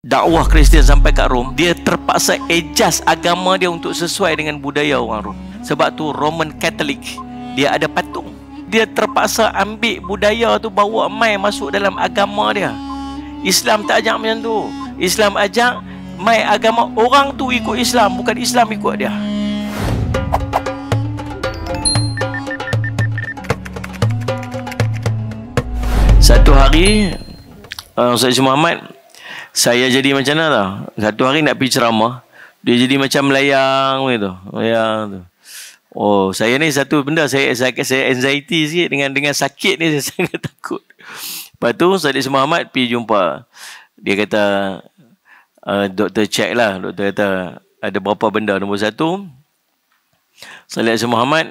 dakwah Kristian sampai kat Rom, dia terpaksa adjust agama dia untuk sesuai dengan budaya orang Rom. Sebab tu Roman Catholic, dia ada patung. Dia terpaksa ambil budaya tu, bawa mai masuk dalam agama dia. Islam tak ajak macam tu. Islam ajak mai agama orang tu ikut Islam, bukan Islam ikut dia. Satu hari Ustaz Muhammad, saya jadi macam mana tau. Satu hari nak pergi ceramah, dia jadi macam melayang gitu. Melayang tu. Oh, saya ni satu benda, saya anxiety sikit dengan sakit ni, saya sangat takut. Lepas tu Ustaz Muhammad pergi jumpa. Dia kata, doktor check lah. Doktor kata, ada berapa benda. Nombor satu, Ustaz Muhammad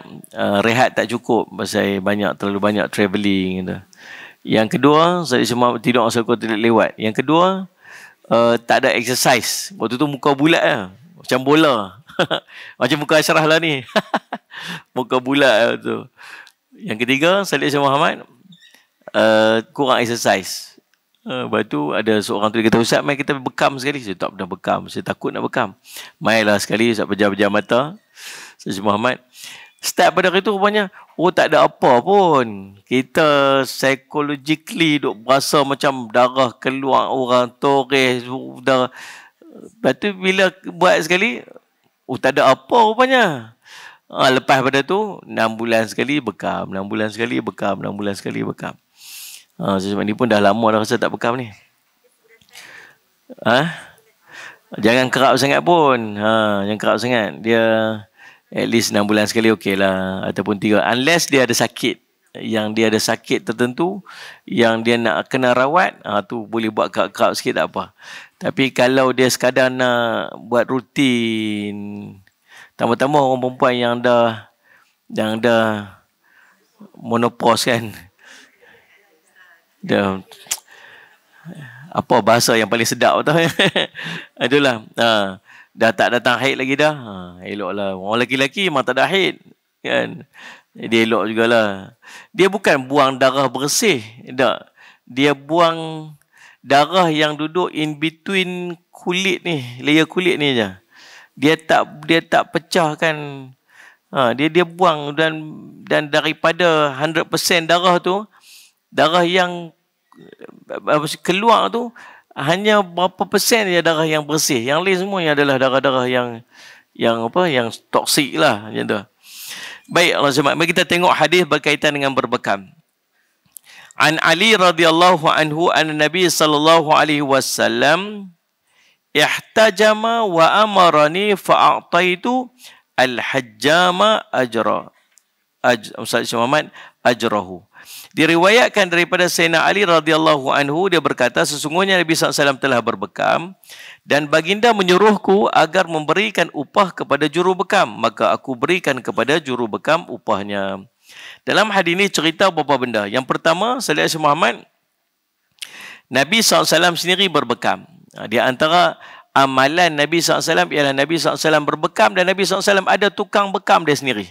rehat tak cukup pasal terlalu banyak travelling gitu. Yang kedua, Ustaz Muhammad tidur masa kau tidak lewat. Yang kedua, tak ada exercise. Waktu tu muka bulat lah. Macam bola. Macam muka Ashraf lah ni. Muka bulat lah tu. Yang ketiga, Ustaz Muhammad kurang exercise. Lepas tu ada seorang tu dia kata, Ustaz, mai kita bekam sekali. Saya tak pernah bekam. Saya takut nak bekam. Mai lah sekali, Ustaz pejam-pejam mata. Ustaz Muhammad start pada hari tu rupanya, oh tak ada apa pun. Kita psychologically duk berasa macam darah keluar orang, toreh, darah. Lepas tu bila buat sekali, oh tak ada apa rupanya. Lepas pada tu, 6 bulan sekali bekam, 6 bulan sekali bekam, 6 bulan sekali bekam. Sebab ni pun dah lama dah rasa tak bekam ni. Jangan kerap sangat pun. Jangan kerap sangat. Dia at least 6 bulan sekali okey lah. Ataupun 3. Unless dia ada sakit. Yang dia ada sakit tertentu, yang dia nak kena rawat, tu boleh buat kerap-kerap sikit tak apa. Tapi kalau dia sekadar nak buat rutin, tambah-tambah orang perempuan yang dah menopause kan. Dah, apa bahasa yang paling sedap tu? Itulah. Dah tak datang haid lagi dah. Eloklah. Orang lelaki-lelaki memang tak ada haid. Kan? Dia elok jugalah. Dia bukan buang darah bersih. Tak. Dia buang darah yang duduk in between kulit ni. Layer kulit ni je. Dia tak pecahkan. Dia buang dan daripada 100% darah tu, darah yang keluar tu, hanya berapa persen dia darah yang bersih. Yang lain semuanya adalah darah-darah yang toksik lah. Macam tu. Baik, Allah SWT. Mari kita tengok hadis berkaitan dengan berbekam. An Ali radhiyallahu anhu an Nabi sallallahu alaihi wasallam ihtajama wa amarani fa'ataitu al-hajjama ajra. Ustaz Muhammad ajrahu. Diriwayatkan daripada Sayyidina Ali radhiyallahu anhu, dia berkata, sesungguhnya Nabi SAW telah berbekam dan baginda menyuruhku agar memberikan upah kepada juru bekam, maka aku berikan kepada juru bekam upahnya. Dalam hadis ini cerita beberapa benda. Yang pertama, Sayyidina Muhammad, Nabi SAW sendiri berbekam. Di antara amalan Nabi SAW ialah Nabi SAW berbekam dan Nabi SAW ada tukang bekam dia sendiri.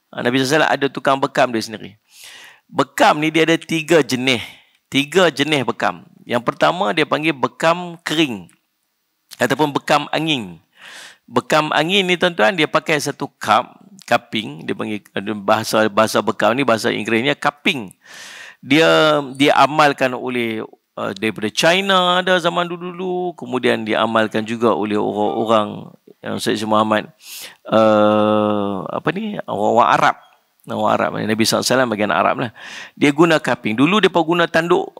Nabi SAW ada tukang bekam dia sendiri. Bekam ni dia ada 3 jenis. 3 jenis bekam. Yang pertama dia panggil bekam kering ataupun bekam angin. Bekam angin ni tuan-tuan, dia pakai satu cupping, dia panggil bahasa bekam ni, bahasa Inggerisnya cupping. Dia amalkan oleh daripada China ada zaman dulu-dulu, kemudian diamalkan juga oleh orang-orang yang Ustaz Muhammad orang Arab. Orang Arab, Nabi SAW bagian Arab lah. Dia guna cupping. Dulu dia guna tanduk.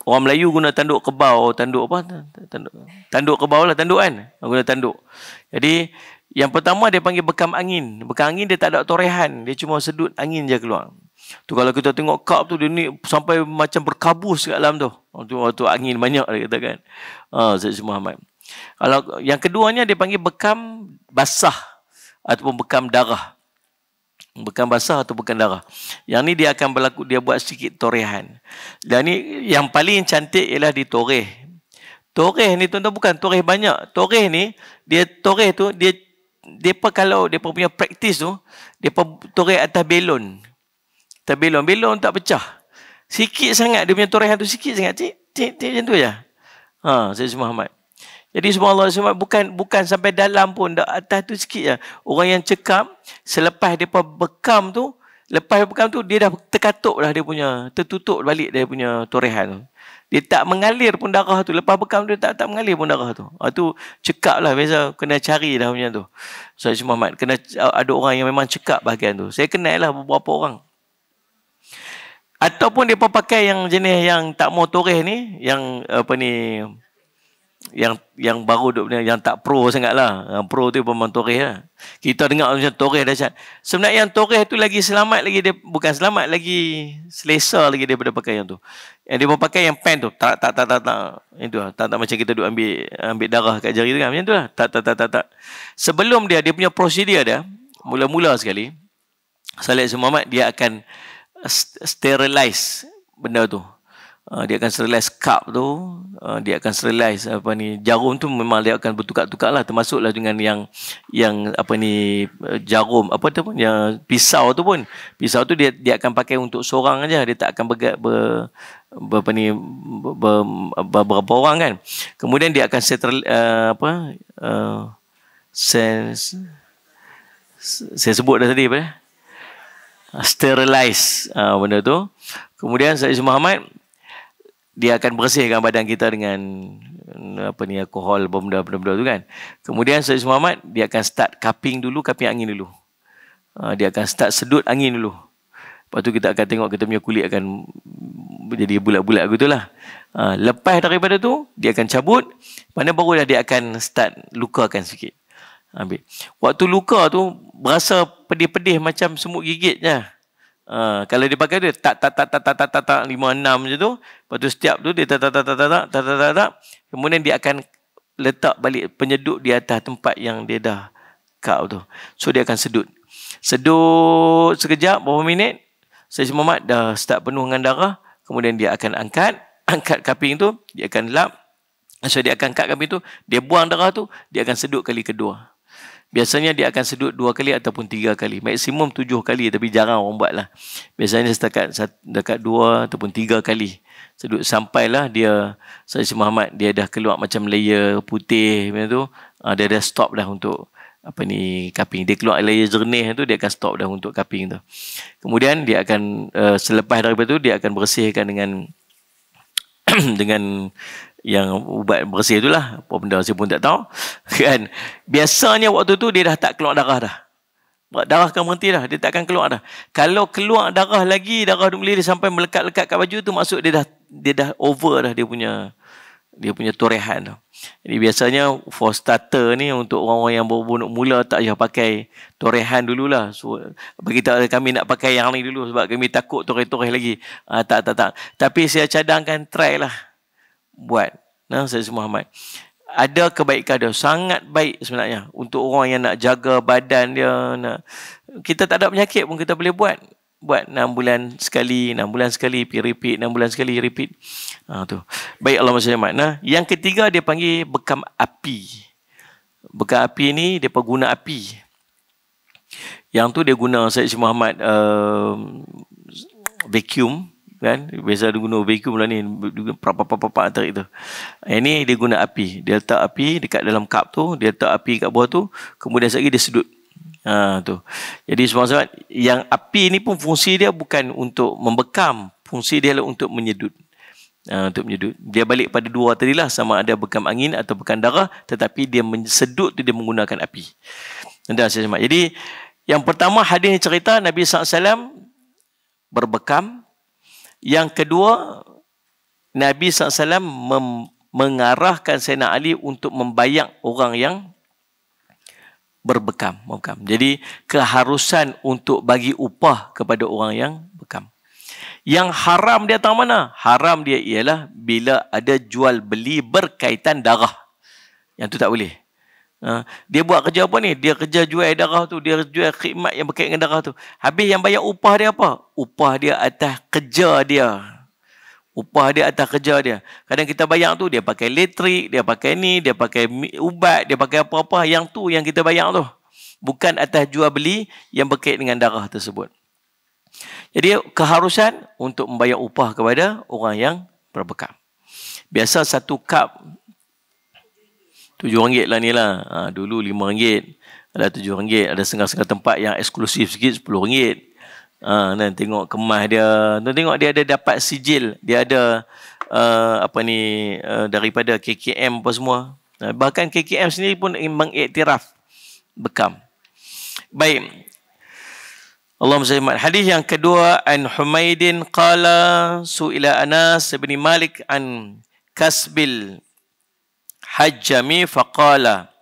Orang Melayu guna tanduk kebau. Tanduk apa? Tanduk kebau lah, tanduk kan? Guna tanduk. Jadi, yang pertama dia panggil bekam angin. Bekam angin dia tak ada torehan. Dia cuma sedut angin je keluar. Tu kalau kita tengok kap tu, dia ni sampai macam berkabus kat dalam tu. Waktu angin banyak dia kata kan. Ustaz Muhammad. Kalau yang keduanya dia panggil bekam basah ataupun bekam darah. Bekam basah atau bekam darah. Yang ni dia akan berlaku, dia buat sedikit torehan. Dan ni yang paling cantik ialah di toreh. Toreh ni tuan-tuan bukan toreh banyak. Toreh ni, dia toreh tu, dia kalau dia punya praktis tu, dia toreh atas belon. Atas belon tak pecah. Sikit sangat dia punya torehan tu, sikit sangat. Cik macam tu je. Sayyid Muhammad. Jadi subhanallah, bukan sampai dalam pun, dah atas tu sikit je. Orang yang cekap, selepas dia bekam tu, dia dah terkatuk dah dia punya, tertutup balik dia punya torehan tu. Dia tak mengalir pun darah tu. Lepas bekam dia tak mengalir pun darah tu. Tu cekap lah. Biasa kena cari dah punya tu. Sayyid Muhammad. Kena ada orang yang memang cekap bahagian tu. Saya kenal lah beberapa orang. Ataupun dia pakai yang jenis yang tak mau toreh ni, yang apa ni, yang baru duk, yang tak pro sangat lah. Yang pro tu memang toreh lah. Kita dengar macam toreh dahsyat. Sebenarnya yang toreh tu lagi selamat lagi, dia bukan selamat lagi, selesa lagi daripada pakai yang tu. Yang dia pakai yang pen tu, tak. Itu lah. Tak macam kita duk ambil darah kat jari tu kan. Macam tu lah. Tak. Sebelum dia punya prosedur dia, mula-mula sekali, Sayyid Muhammad, dia akan sterilize benda tu. Dia akan sterilize cup tu, dia akan sterilize jarum tu, memang dia akan bertukar-tukar lah, termasuklah dengan yang apa ni, jarum apa tu pun, yang pisau tu pun. Pisau tu dia akan pakai untuk seorang aja, dia tak akan berapa orang kan. Kemudian dia akan saya sebut dah tadi apa, sterilize benda tu. Kemudian Sayyid Muhammad, dia akan bersihkan badan kita dengan alkohol, benda-benda tu kan. Kemudian Sayyid Muhammad, dia akan start cupping angin dulu. Dia akan start sedut angin dulu. Lepas tu kita akan tengok kita punya kulit akan jadi bulat-bulat gitulah. Lepas daripada tu, dia akan cabut. Mana barulah dia akan start lukakan sikit. Ambil. Waktu luka tu, berasa pedih-pedih macam semut gigit je. Kalau dia pakai dia tak 5-6 je tu. Lepas tu setiap tu dia tak. Kemudian dia akan letak balik penyedut di atas tempat yang dia dah kau tu. So dia akan sedut sekejap, berapa minit, Sayyid Muhammad dah start penuh dengan darah. Kemudian dia akan angkat kaping tu, dia akan lap. So dia akan angkat kaping tu, dia buang darah tu, dia akan sedut kali kedua. Biasanya dia akan sedut 2 kali ataupun 3 kali. Maksimum 7 kali, tapi jarang orang buat lah. Biasanya dekat 2 ataupun 3 kali. Sedut sampailah dia, Sayyid Muhammad, dia dah keluar macam layer putih macam tu. Dia dah stop dah untuk kaping. Dia keluar layer jernih tu, dia akan stop dah untuk kaping tu. Kemudian dia akan, selepas daripada tu, dia akan bersihkan dengan dengan yang ubat bersih itulah, apa benda saya pun tak tahu kan. Biasanya waktu tu dia dah tak keluar darah dah. Darah akan berhenti dah, dia tak akan keluar dah. Kalau keluar darah lagi, darah mengalir sampai melekat-lekat kat baju tu, maksud dia dah over dah dia punya torehan tu. Jadi biasanya for starter ni, untuk orang-orang yang baru mula, tak payah pakai torehan dululah. So bagi kami nak pakai yang ni dulu, sebab kami takut toreh-toreh lagi. Tak. Tapi saya cadangkan try lah buat. Sayyid Muhammad, ada kebaikan dia, sangat baik sebenarnya untuk orang yang nak jaga badan dia. Kita tak ada penyakit pun kita boleh buat 6 bulan sekali, repeat 6 bulan sekali, repeat. Tu. Baik, Allah SWT. Yang ketiga dia panggil bekam api. Bekam api ni dia guna api. Yang tu dia guna Sayyid Muhammad vacuum kan. Biasa dia guna vacuum lah ni, apa tarik tu. Ini dia guna api. Dia letak api dekat dalam cup tu, dia letak api kat bawah tu, kemudian sekali dia sedut. Tu. Jadi sebab yang api ni pun fungsi dia bukan untuk membekam, fungsi dia adalah untuk menyedut. Untuk menyedut. Dia balik pada 2 tadi lah, sama ada bekam angin atau bekam darah, tetapi dia sedut tu dia menggunakan api. Jadi yang pertama, hadis ni cerita Nabi SAW berbekam. Yang kedua, Nabi SAW mengarahkan Sayyidina Ali untuk membayar orang yang berbekam. Jadi keharusan untuk bagi upah kepada orang yang bekam. Yang haram dia tahu mana? Haram dia ialah bila ada jual beli berkaitan darah. Yang tu tak boleh. Dia buat kerja apa ni? Dia kerja jual darah tu, dia jual khidmat yang berkaitan dengan darah tu. Habis yang bayar upah dia apa? Upah dia atas kerja dia. Kadang kita bayar tu, dia pakai elektrik, dia pakai ni, dia pakai ubat, dia pakai apa-apa. Yang tu yang kita bayar tu. Bukan atas jual beli yang berkaitan dengan darah tersebut. Jadi keharusan untuk membayar upah kepada orang yang berbekam. Biasa satu cup RM7 lah ni lah. Dulu RM5, ada RM7, ada setengah-setengah tempat yang eksklusif sikit RM10. Dan tengok kemas dia, tengok dia ada dapat sijil, dia ada daripada KKM apa semua. Bahkan KKM sendiri pun mengiktiraf bekam. Baik. Allahumma salli ala hadis yang kedua, an Humaidin qala su'ila Anas bin Malik an kasbil hajjami faqala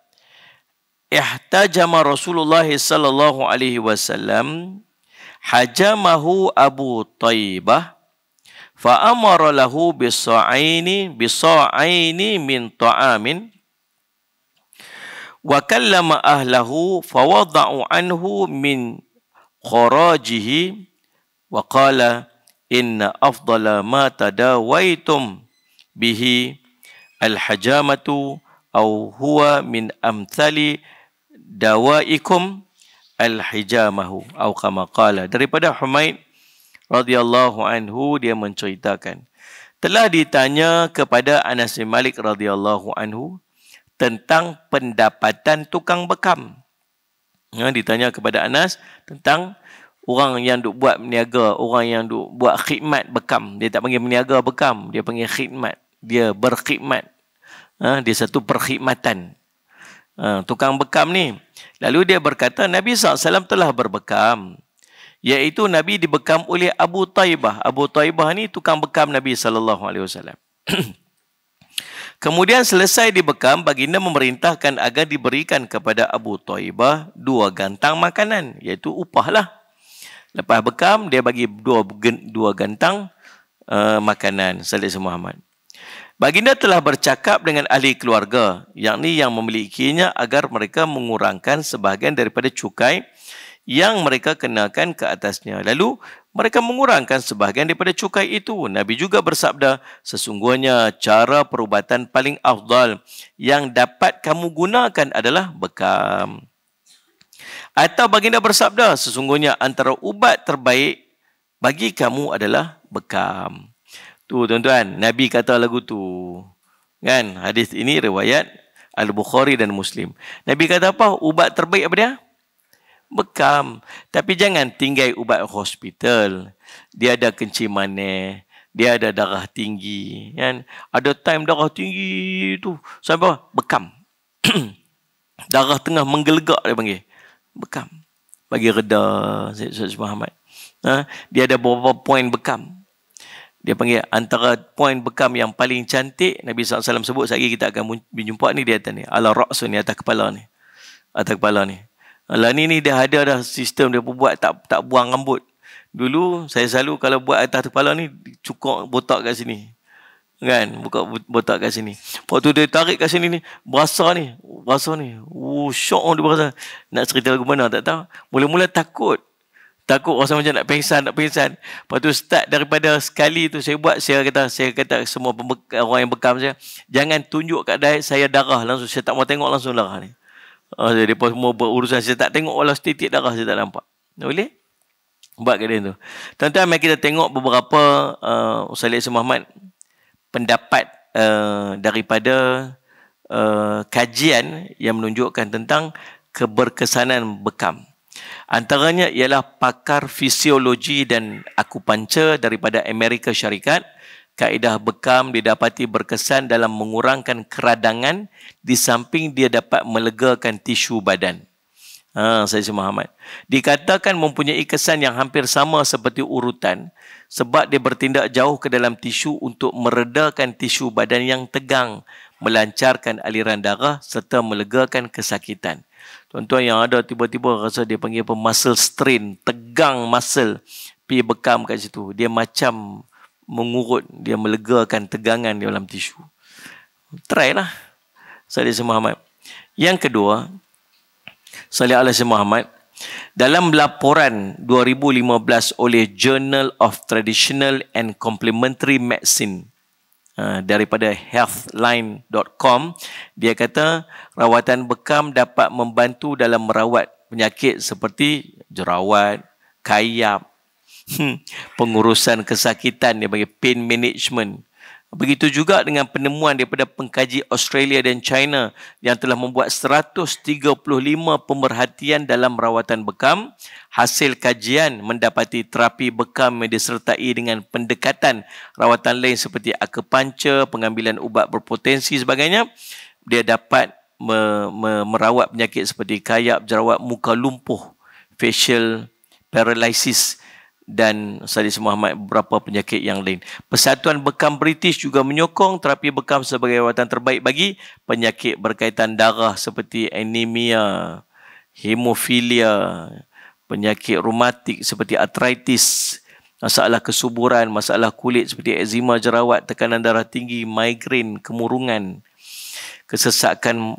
ihtajama Rasulullah sallallahu alaihi wasallam hajamahu Abu Taibah fa amara lahu bisa'aini min ta'amin wa kallama ahlahu fa wada'u anhu min kharajihi wa qala inna afdala ma tadawaitum bihi al-hajamatu au huwa min amthali dawaikum al-hijamahu au kama qala. Daripada Humaid radhiyallahu anhu, dia menceritakan telah ditanya kepada Anas bin Malik radhiyallahu anhu tentang pendapatan tukang bekam. Ditanya kepada Anas tentang orang yang duk buat meniaga, orang yang duk buat khidmat bekam. Dia tak panggil meniaga bekam, dia panggil khidmat. Dia berkhidmat. Dia satu perkhidmatan. Tukang bekam ni. Lalu dia berkata, Nabi SAW telah berbekam. Iaitu Nabi dibekam oleh Abu Taibah. Abu Taibah ni tukang bekam Nabi SAW. Kemudian selesai dibekam, baginda memerintahkan agar diberikan kepada Abu Taibah 2 gantang makanan. Iaitu upah lah. Lepas bekam, dia bagi 2 gantang makanan. Sallallahu Muhammad. Baginda telah bercakap dengan ahli keluarga, yakni yang memilikinya, agar mereka mengurangkan sebahagian daripada cukai yang mereka kenakan ke atasnya. Lalu mereka mengurangkan sebahagian daripada cukai itu. Nabi juga bersabda, sesungguhnya cara perubatan paling afdal yang dapat kamu gunakan adalah bekam. Atau baginda bersabda, sesungguhnya antara ubat terbaik bagi kamu adalah bekam. Tu tuan-tuan, Nabi kata lagu tu. Kan? Hadis ini riwayat Al-Bukhari dan Muslim. Nabi kata apa? Ubat terbaik apa dia? Bekam. Tapi jangan tinggal ubat hospital. Dia ada kencing manis, dia ada darah tinggi, kan? Ada time darah tinggi tu sampai bekam. Darah tengah menggelegak, dia panggil. Bekam. Bagi reda, Sayyid Muhammad. Dia ada beberapa poin bekam. Dia panggil antara poin bekam yang paling cantik, Nabi SAW sebut, sekali kita akan berjumpa ni, dia atas ni. Ala ra'su ni, atas kepala ni. Atas kepala ni. Ala ni dia ada dah sistem dia buat tak buang rambut. Dulu saya selalu kalau buat atas kepala ni, cukup botak kat sini. Kan? Buka botak kat sini. Waktu dia tarik kat sini ni, berasa ni. Syok dia berasa. Nak cerita lagu mana tak tahu. Mula-mula takut rasa macam nak pingsan. Lepas tu start daripada sekali tu saya buat, saya kata semua orang yang bekam saya, jangan tunjuk kat saya darah langsung. Saya tak mau tengok langsung darah ni. Jadi semua berurusan, saya tak tengok walau setitik darah, saya tak nampak. Boleh? Buat kat dia tu. Tuan-tuan, mari kita tengok beberapa Sayyid Muhammad pendapat daripada kajian yang menunjukkan tentang keberkesanan bekam. Antaranya ialah pakar fisiologi dan akupuntur daripada Amerika Syarikat. Kaedah bekam didapati berkesan dalam mengurangkan keradangan di samping dia dapat melegakan tisu badan. Sayyid Muhammad dikatakan mempunyai kesan yang hampir sama seperti urutan sebab dia bertindak jauh ke dalam tisu untuk meredakan tisu badan yang tegang, melancarkan aliran darah serta melegakan kesakitan. Tuan-tuan yang ada tiba-tiba rasa dia panggil apa, muscle strain, tegang muscle, pergi bekam kat situ. Dia macam mengurut, dia melegakan tegangan di dalam tisu. Try lah. Sayyid Muhammad. Yang kedua, Sayyid Muhammad, dalam laporan 2015 oleh Journal of Traditional and Complementary Medicine daripada healthline.com, dia kata rawatan bekam dapat membantu dalam merawat penyakit seperti jerawat, kayap, pengurusan kesakitan, dia panggil pain management, Begitu juga dengan penemuan daripada pengkaji Australia dan China yang telah membuat 135 pemerhatian dalam rawatan bekam. Hasil kajian mendapati terapi bekam yang disertai dengan pendekatan rawatan lain seperti akupunctur, pengambilan ubat berpotensi sebagainya, dia dapat merawat penyakit seperti kayap, jerawat muka lumpuh, facial paralysis dan Ustaz Muhammad beberapa penyakit yang lain. Persatuan Bekam British juga menyokong terapi bekam sebagai rawatan terbaik bagi penyakit berkaitan darah seperti anemia, hemofilia, penyakit reumatik seperti artritis, masalah kesuburan, masalah kulit seperti eczema, jerawat, tekanan darah tinggi, migrain, kemurungan, kesesakan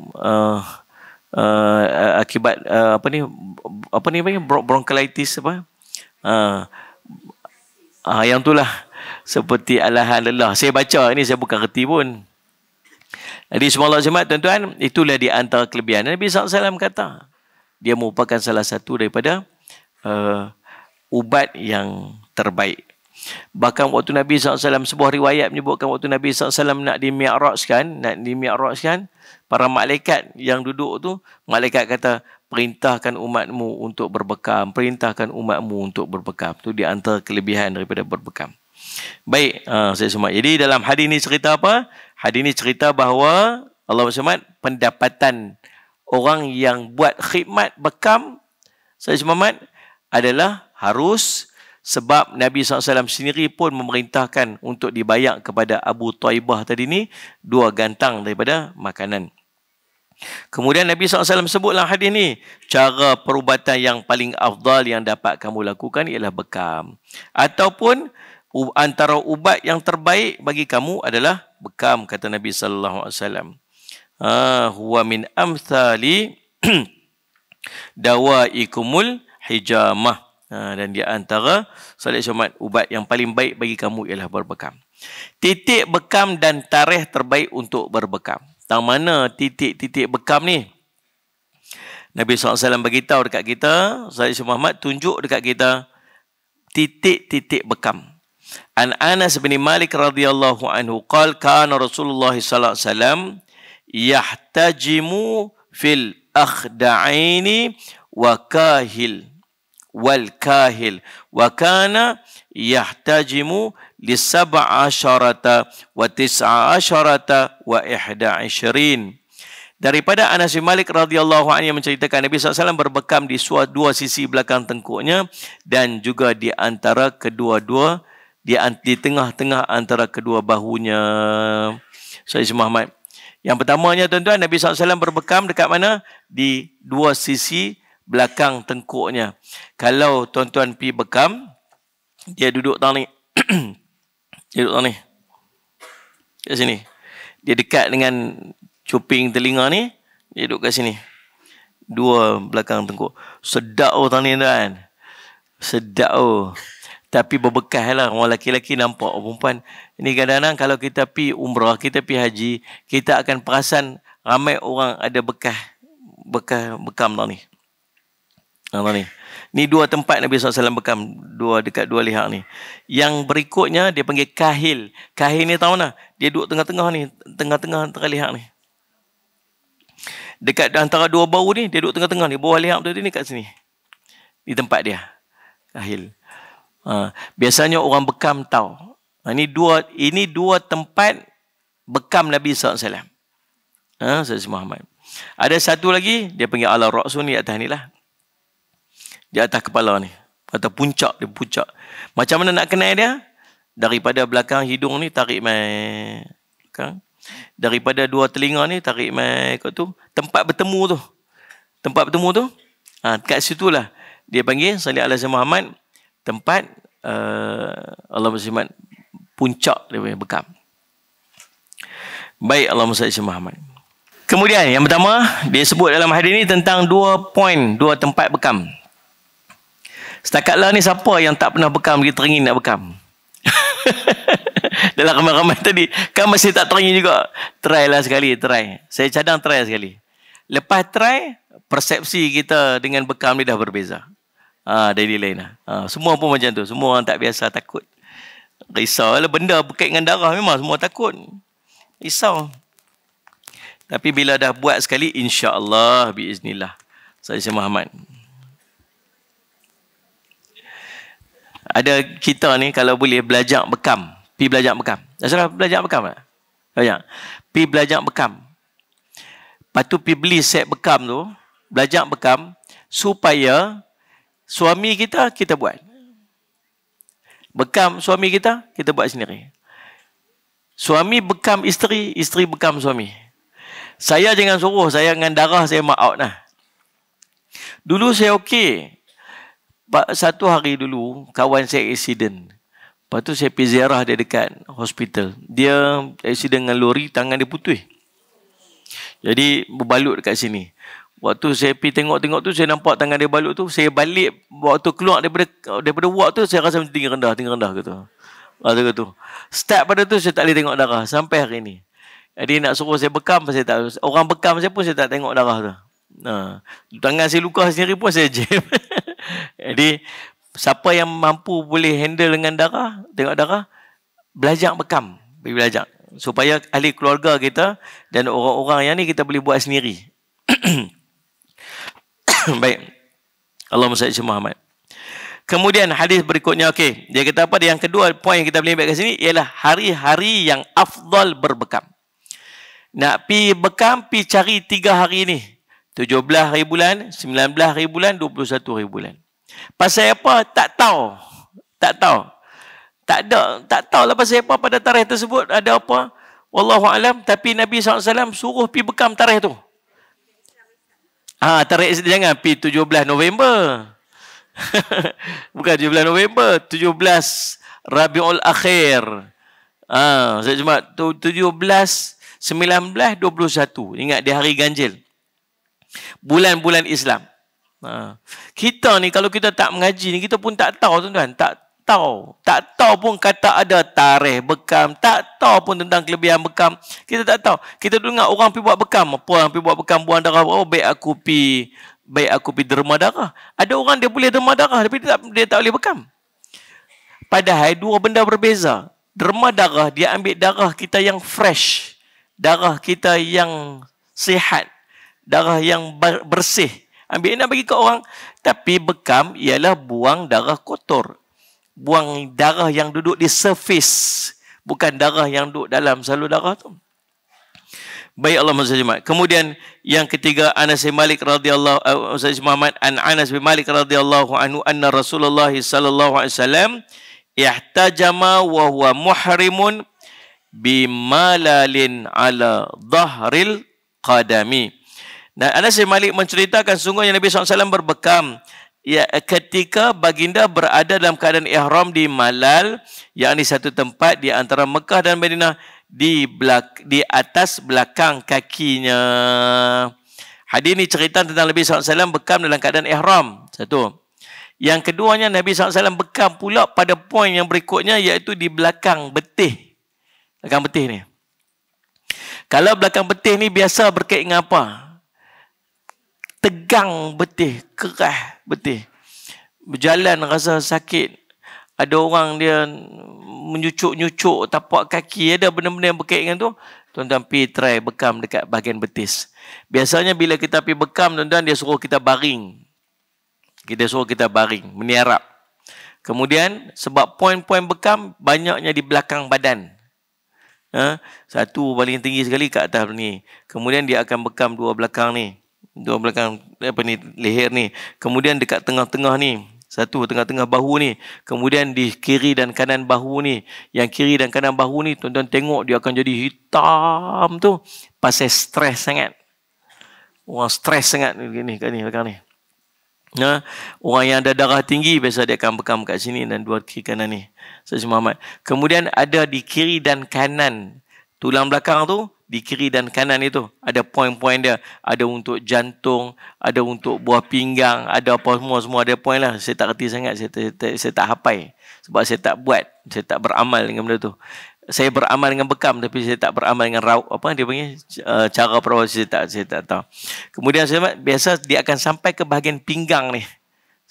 akibat bronchitis yang itulah seperti alahan lelah. Saya baca ini, saya bukan reti pun. Jadi semua Allah jemaat tuan-tuan, itulah di antara kelebihan. Nabi SAW kata, dia merupakan salah satu daripada ubat yang terbaik. Bahkan waktu Nabi SAW, sebuah riwayat menyebutkan waktu Nabi SAW nak dimi'rajkan, para malaikat yang duduk tu, malaikat kata, perintahkan umatmu untuk berbekam. Perintahkan umatmu untuk berbekam. Itu di antara kelebihan daripada berbekam. Baik, saya semua. Jadi dalam hadis ini cerita apa? Hadis ini cerita bahawa Allah SWT pendapatan orang yang buat khidmat bekam, saya semua adalah harus, sebab Nabi SAW sendiri pun memerintahkan untuk dibayar kepada Abu Taibah tadi ni 2 gantang daripada makanan. Kemudian Nabi SAW sebut dalam hadis ni, cara perubatan yang paling afdal yang dapat kamu lakukan ialah bekam. Ataupun antara ubat yang terbaik bagi kamu adalah bekam, kata Nabi SAW. Huwa min amthali dawaikumul hijamah. Dan di antara salat Jumaat, ubat yang paling baik bagi kamu ialah berbekam. Titik bekam dan tarikh terbaik untuk berbekam. Tang mana titik-titik bekam ni? Nabi SAW beritahu dekat kita, Sayyid Muhammad tunjuk dekat kita titik-titik bekam. An Anas bin Malik radhiyallahu anhu qala kana Rasulullah sallallahu alaihi wasallam yahtajimu fil akhda'aini wa kahil wal kahil wa kana yahtajimu li 17 wa 19 wa 11. Daripada Anas bin Malik radhiyallahu anhu yang menceritakan Nabi SAW berbekam di dua sisi belakang tengkuknya dan juga di antara kedua-dua, di tengah-tengah antara kedua bahunya. Sayyid Muhammad. Yang pertamanya tuan-tuan, Nabi SAW berbekam dekat mana? Di dua sisi belakang tengkuknya. Kalau tuan-tuan pergi bekam, dia duduk tang ni. Dia duduk tang ni. Kat sini. Dia dekat dengan cuping telinga ni, dia duduk kat sini. Dua belakang tengkuk. Sedap tang ni tuan. Sedap Tapi berbekas lah. Orang lelaki-lelaki nampak. Perempuan. Ini kadang-kadang kalau kita pergi umrah, kita pergi haji, kita akan perasan ramai orang ada bekas bekam tang ni. Ni. Ni dua tempat Nabi SAW bekam. Dekat dua leher ni. Yang berikutnya, dia panggil kahil. Kahil ni tahu mana? Dia duduk tengah-tengah ni. Tengah-tengah antara leher ni. Dekat antara dua bau ni, dia duduk tengah-tengah ni. Bawah leher tu ni kat sini. Di tempat dia. Kahil. Biasanya orang bekam tahu. Ini dua tempat bekam Nabi SAW. Sayyid Muhammad. Ada satu lagi, dia panggil ala ra'sun ni atas ni lah. Di atas kepala ni. Atau puncak, dia puncak. Macam mana nak kenal dia? Daripada belakang hidung ni, tarik mai. Daripada dua telinga ni, tarik mai kat tu. Tempat bertemu tu. Tempat bertemu tu. Dekat situlah. Dia panggil, salih ala Sayyid Muhammad, tempat Allahumma salli puncak dia punya bekam. Baik, Allahumma salli Muhammad. Kemudian yang pertama, dia sebut dalam hadis ni tentang 2 poin, 2 tempat bekam. Setakatlah ni siapa yang tak pernah bekam, dia teringin nak bekam. Dalam ramai-ramai tadi, kan masih tak teringin juga. Try lah sekali, try. Saya cadang try sekali. Lepas try, persepsi kita dengan bekam ni dah berbeza. Dari lain lah. Semua pun macam tu. Semua orang tak biasa takut. Risau lah benda berkait dengan darah, memang semua takut. Risau. Tapi bila dah buat sekali, insya-Allah biiznillah. Saya Muhammad. Ada kita ni kalau boleh belajar bekam, pi belajar bekam. Dah salah belajar bekam tak? Belajar. Pi belajar bekam. Lepas tu pi beli set bekam tu, belajar bekam supaya suami kita buat. Bekam suami kita buat sendiri. Suami bekam isteri, isteri bekam suami. Saya jangan suruh, saya dengan darah saya mark out lah. Dulu saya okey. Satu hari dulu, kawan saya accident. Lepas tu saya pergi ziarah dia dekat hospital. Dia accident dengan lori, tangan dia putus. Jadi berbalut dekat sini. Waktu saya pergi tengok tu, saya nampak tangan dia balut tu. Saya balik, waktu keluar daripada ward tu, saya rasa macam tinggi rendah gitu. Gitu. Start pada tu, saya tak boleh tengok darah. Sampai hari ni. Jadi nak suruh saya bekam, saya tak. Orang bekam saya pun saya tak tengok darah tu. Tangan saya luka sendiri pun saya jam. Jadi, siapa yang mampu boleh handle dengan darah, tengok darah, belajar bekam. Belajar. Supaya ahli keluarga kita dan orang-orang yang ni kita boleh buat sendiri. Baik. Allahumma salli ala Muhammad. Kemudian hadis berikutnya, okey. Dia kata apa? Yang kedua, poin yang kita boleh ambil kat sini ialah hari-hari yang afdal berbekam. Nak pi bekam, pi cari 3 hari ni. 17 hari bulan, 19 hari bulan, 21 hari bulan. Pasal apa? Tak tahu. Tak tahu lah pasal apa pada tarikh tersebut. Ada apa? Wallahu alam. Tapi Nabi SAW suruh pi bekam tarikh tu. Tarikh jangan pi 17 November. Bukan 17 November, 17 Rabiul Akhir. Saya cuma 17, 19, 21. Ingat dia hari ganjil. Bulan-bulan Islam. Kita ni kalau kita tak mengaji ni, kita pun tak tahu tuan-tuan. Tak tahu pun kata ada tarikh bekam. Tak tahu pun tentang kelebihan bekam. Kita tak tahu. Kita dengar orang pergi buat bekam. Apa orang pergi buat bekam, buang darah. Oh, baik aku pergi derma darah. Ada orang dia boleh derma darah tapi dia tak boleh bekam. Padahal dua benda berbeza. Derma darah, dia ambil darah kita yang fresh. Darah kita yang sihat. Darah yang bersih. Ambil nak bagi ke orang. Tapi bekam ialah buang darah kotor. Buang darah yang duduk di surface. Bukan darah yang duduk dalam salur darah tu. Baik, Allah SWT. Kemudian yang ketiga, Anas bin Malik radhiyallahu Muhammad an Anas bin Malik radhiyallahu anhu anna Rasulullah sallallahu alaihi wasallam ihtajama wa huwa muhrimun bimalalin ala dhahril qadami. Dan Anas bin Malik menceritakan sungguhnya Nabi SAW berbekam ketika baginda berada dalam keadaan ihram di Malal, yakni satu tempat di antara Mekah dan Madinah, di atas belakang kakinya. Hadis ini cerita tentang Nabi SAW bekam dalam keadaan ihram. Satu. Yang keduanya, Nabi SAW bekam pula pada poin yang berikutnya, iaitu di belakang betih. Belakang betih ni. Kalau belakang betih ni biasa berkait dengan apa? Tegang betih, kerah betih. Berjalan rasa sakit. Ada orang dia menyucuk-nyucuk tapak kaki. Ada benda-benda yang berkait dengan tu. Tuan-tuan pergi try bekam dekat bahagian betis. Biasanya bila kita pergi bekam, tuan-tuan, dia suruh kita baring. Kita suruh kita baring, meniarap. Kemudian, sebab poin-poin bekam banyaknya di belakang badan. Satu paling tinggi sekali kat atas ni. Kemudian dia akan bekam dua belakang ni. Dua belakang leher ni. Kemudian dekat tengah-tengah ni. Satu tengah-tengah bahu ni. Kemudian di kiri dan kanan bahu ni. Yang kiri dan kanan bahu ni, tuan-tuan tengok dia akan jadi hitam tu. Pasal stres sangat. Orang stres sangat ni kat ni belakang ni. Orang yang ada darah tinggi biasa dia akan bekam kat sini dan dua kiri kanan ni. Sayyidina Muhammad. Kemudian ada di kiri dan kanan. Tulang belakang tu di kiri dan kanan itu ada poin-poin dia. Ada untuk jantung, ada untuk buah pinggang, ada apa semua ada poin lah. Saya tak reti sangat, saya tak hafal. Sebab saya tak buat, saya tak beramal dengan benda tu. Saya beramal dengan bekam tapi saya tak beramal dengan apa dia panggil cara perawat, saya tak tahu. Kemudian biasa dia akan sampai ke bahagian pinggang ni.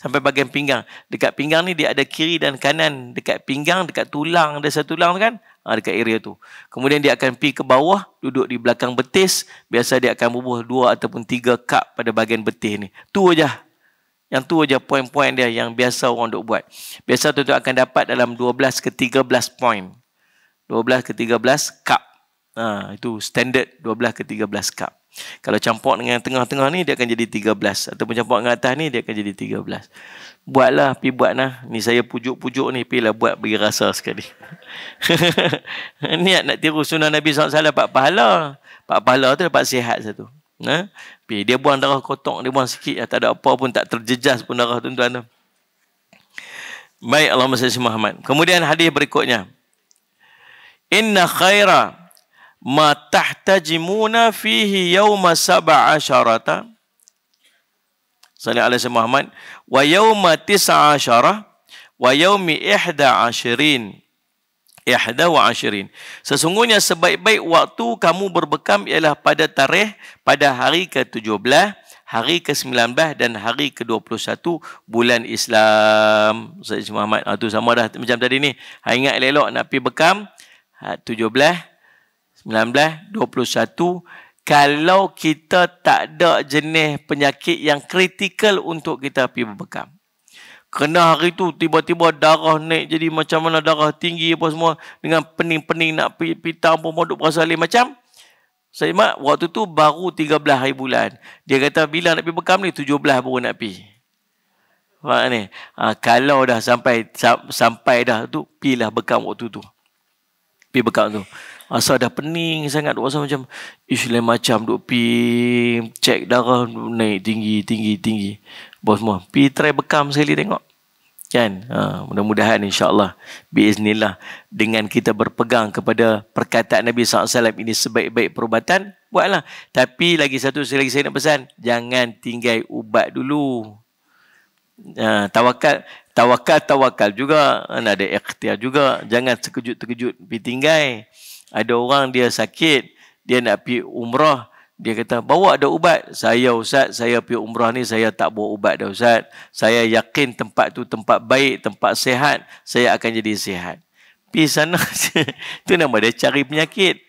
Sampai bahagian pinggang. Dekat pinggang ni dia ada kiri dan kanan. Dekat pinggang, dekat tulang, ada satu tulang kan? Dekat area tu. Kemudian dia akan pergi ke bawah, duduk di belakang betis. Biasa dia akan bubuh 2 ataupun 3 cup pada bahagian betis ni. Tu aja. Yang tu aja poin-poin dia yang biasa orang duk buat. Biasa tu akan dapat dalam 12 ke 13 poin. 12 ke 13 cup. Itu standard 12 ke 13 cup. Kalau campur dengan tengah-tengah ni dia akan jadi 13. Ataupun campur dengan atas ni dia akan jadi 13. Buatlah, pergi buat lah. Ni saya pujuk-pujuk ni, pergilah buat bagi rasa sekali. Niat nak tiru sunnah Nabi SAW, dapat pahala. Dapat pahala tu dapat sihat satu. Dia buang darah kotok, dia buang sikit. Tak ada apa pun, tak terjejas pun darah tuan-tuan tu. Baik, Allahumma salli ala Muhammad. Kemudian hadis berikutnya. Inna khaira ma tahtajimuna fihi yawma 17 sallallahu alaihi Muhammad wa yawma 19 wa yawmi 21. Sesungguhnya sebaik-baik waktu kamu berbekam ialah pada tarikh pada hari ke-17, hari ke-19 dan hari ke-21 bulan Islam. Sayyid Muhammad, tu sama dah macam tadi ni. Ingat elok nak pergi bekam 17, 19, 21. Kalau kita tak ada jenis penyakit yang kritikal untuk kita pergi berbekam. Kena hari tu tiba-tiba darah naik jadi macam mana, darah tinggi apa semua, dengan pening-pening nak pergi tampung moduk berasa lain macam. Saya mak waktu tu baru 13 hari bulan. Dia kata bila nak pergi bekam ni 17 baru nak pergi. Faham ni? Kalau dah sampai dah tu, pergilah bekam waktu tu. Pergi bekam tu. Asal dah pening sangat, duk rasa macam lain macam duk pergi cek darah naik tinggi. Bos semua, pergi try bekam sekali tengok. Kan? Mudah-mudahan insya-Allah biiznillah dengan kita berpegang kepada perkataan Nabi SAW ini sebaik-baik perubatan, buatlah. Tapi lagi satu sekali lagi saya nak pesan, jangan tinggal ubat dulu. Tawakal juga, ada ikhtiar juga. Jangan terkejut-terkejut pergi tinggal. Ada orang dia sakit, dia nak pergi umrah, dia kata, bawa ada ubat. Saya Ustaz, saya pergi umrah ni, saya tak bawa ubat dah Ustaz. Saya yakin tempat tu tempat baik, tempat sehat, saya akan jadi sihat. Pergi sana, itu nama dia cari penyakit.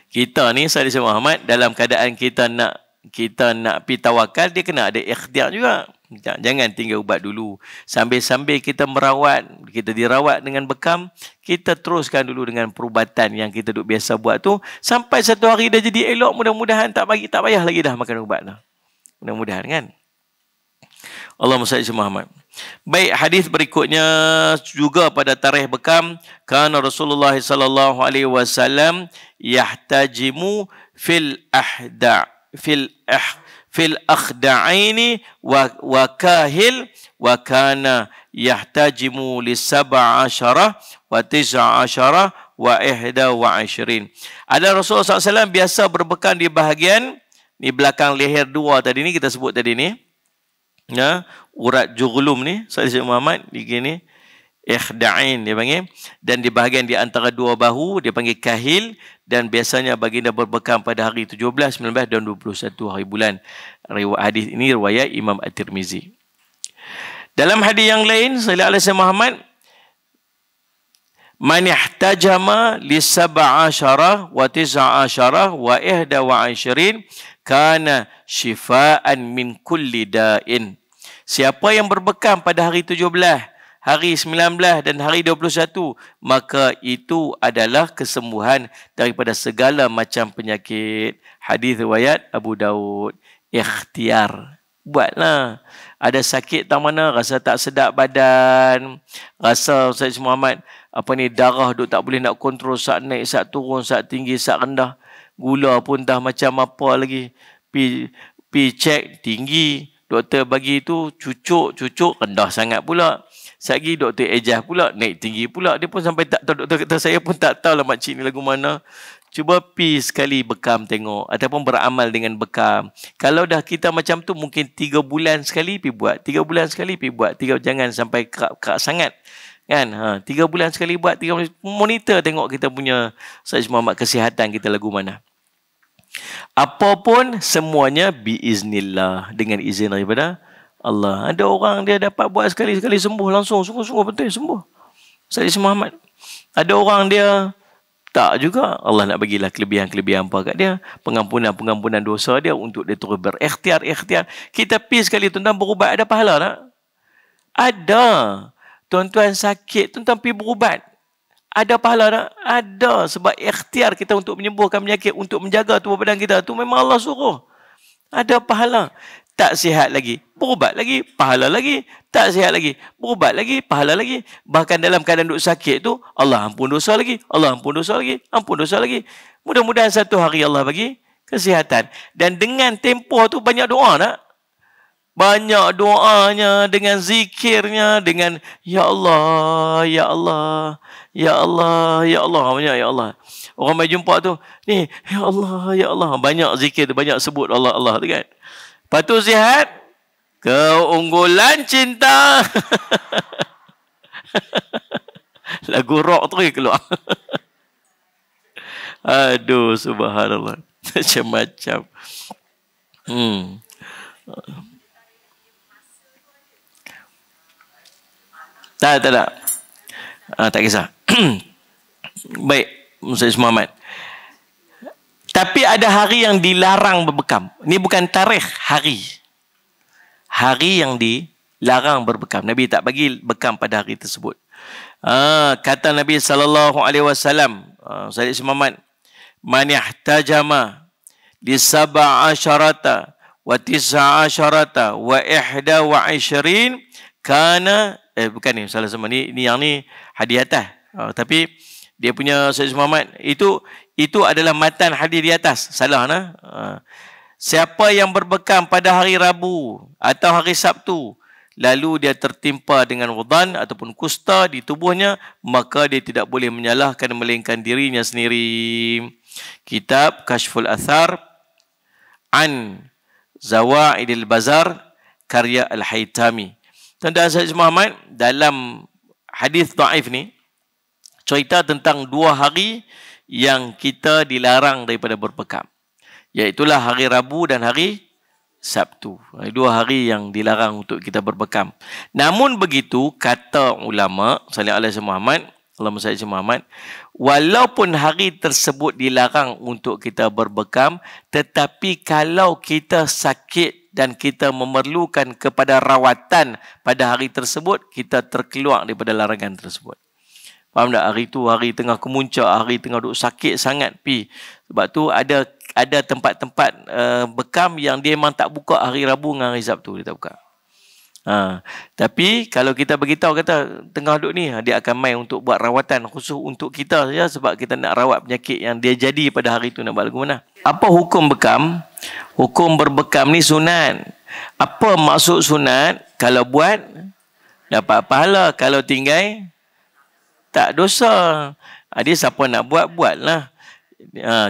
Kita ni, Sayyid Muhammad, dalam keadaan kita nak pergi tawakal, dia kena ada ikhtiar juga. Jangan tinggal ubat dulu. Sambil-sambil kita dirawat dengan bekam, kita teruskan dulu dengan perubatan yang kita duk biasa buat tu. Sampai satu hari dah jadi elok, mudah-mudahan tak payah lagi dah makan ubat dah. Mudah-mudahan kan. Allahumma salli ala Muhammad. Baik, hadis berikutnya juga pada tarikh bekam. Kana Rasulullah sallallahu alaihi wasallam yahtajimu fil akhda'aini wa kahil wa kana yahtajimu li 17 wa 19 wa 21. Ada Rasulullah SAW biasa berbekam di bahagian ni belakang leher dua tadi ni, kita sebut tadi ni. Urat jughlum ni, Sayyid Muhammad di gini. Ikhda'in dia panggil, dan di bahagian di antara dua bahu dia panggil kahil, dan biasanya baginda berbekam pada hari 17, 19 dan 21 hari bulan. Hadis ini riwayat Imam At-Tirmizi. Dalam hadis yang lain, sallallahu alaihi wasallam Muhammad, man ihtajama li 17 wa 19 wa 21 kana shifaan min kulli da'in. Siapa yang berbekam pada hari 17, hari 19 dan hari 21, maka itu adalah kesembuhan daripada segala macam penyakit. Hadis riwayat Abu Daud. Ikhtiar. Buatlah. Ada sakit tak mana, rasa tak sedap badan, rasa Sayyid Muhammad darah duk tak boleh nak kontrol, saat naik, saat turun, saat tinggi, saat rendah. Gula pun dah macam apa lagi. Pi cek tinggi, doktor bagi tu cucuk rendah sangat pula. Sekali doktor ejah pula, naik tinggi pula. Dia pun sampai tak tahu, doktor kata saya pun tak tahu lah makcik ni lagu mana. Cuba pi sekali bekam tengok, ataupun beramal dengan bekam. Kalau dah kita macam tu, mungkin 3 bulan sekali pi buat. 3 bulan sekali pi buat. Jangan sampai kerak sangat. Kan? 3 bulan sekali buat, 3 bulan. Monitor tengok kita punya Sayyid Muhammad kesihatan kita lagu mana. Apapun semuanya biiznillah, dengan izin daripada Allah. Ada orang dia dapat buat sekali-sekali sembuh langsung. Sungguh-sungguh betul sembuh. Sayyid Muhammad. Ada orang dia tak juga. Allah nak bagilah kelebihan-kelebihan apa kat dia. Pengampunan dosa dia untuk dia terus berikhtiar. Kita pergi sekali tuan-tuan berubat. Ada pahala tak? Ada. Tuan-tuan sakit, tuan-tuan pergi berubat. Ada pahala tak? Ada. Sebab ikhtiar kita untuk menyembuhkan penyakit, untuk menjaga tubuh badan kita. Itu memang Allah suruh. Ada pahala. Tak sihat lagi, berubat lagi, pahala lagi. Tak sihat lagi, berubat lagi, pahala lagi. Bahkan dalam keadaan duduk sakit tu, Allah ampun dosa lagi, Allah ampun dosa lagi, ampun dosa lagi. Mudah-mudahan satu hari Allah bagi kesihatan. Dan dengan tempoh tu banyak doa nak. Banyak doanya, dengan zikirnya, dengan Ya Allah, Ya Allah, Ya Allah, Ya Allah. Banyak Ya Allah. Orang mai jumpa tu, ni Ya Allah, Ya Allah. Banyak zikir tu, banyak sebut Allah, Allah tu kan. Lepas tu sihat, keunggulan cinta. Lagu rock terus keluar. Aduh, subhanallah. Macam-macam. Tak. Tak kisah. Baik, Ustaz Muhammad. Tapi ada hari yang dilarang berbekam. Ini bukan tarikh, hari. Hari yang dilarang berbekam. Nabi tak bagi bekam pada hari tersebut. Kata Nabi SAW, Ustaz Muhammad, Man ihtajama li sab'asyarata wa tis'asyarata wa ihda wa ishirin kana, bukan ni, salah sama. Ni yang ni hadis atas. Tapi dia punya Ustaz Muhammad, itu adalah matan hadis di atas. Salah nah. Siapa yang berbekam pada hari Rabu atau hari Sabtu, lalu dia tertimpa dengan wadan ataupun kusta di tubuhnya, maka dia tidak boleh menyalahkan melainkan dirinya sendiri. Kitab Kashful Athar an Zawaidil Bazar karya Al-Haytami. Tuan-tuan Ustaz Muhammad, dalam hadis dhaif ni cerita tentang 2 hari yang kita dilarang daripada berbekam. Iaitulah hari Rabu dan hari Sabtu. 2 hari yang dilarang untuk kita berbekam. Namun begitu, kata ulama, sallallahu alaihi Muhammad, Allahumma salli Muhammad, walaupun hari tersebut dilarang untuk kita berbekam, tetapi kalau kita sakit dan kita memerlukan kepada rawatan pada hari tersebut, kita terkeluar daripada larangan tersebut. Faham tak? Hari tu hari tengah kemuncak, hari tengah duk sakit sangat pi. Sebab tu ada tempat-tempat bekam yang dia memang tak buka hari Rabu dengan hari Sabtu, dia tak buka. Tapi kalau kita beritahu kata tengah duk ni, dia akan main untuk buat rawatan khusus untuk kita saja, sebab kita nak rawat penyakit yang dia jadi pada hari tu, nak buat lagu mana. Apa hukum bekam? Hukum berbekam ni sunat. Apa maksud sunat? Kalau buat dapat pahala, kalau tinggal tak dosa. Dia siapa nak buatlah.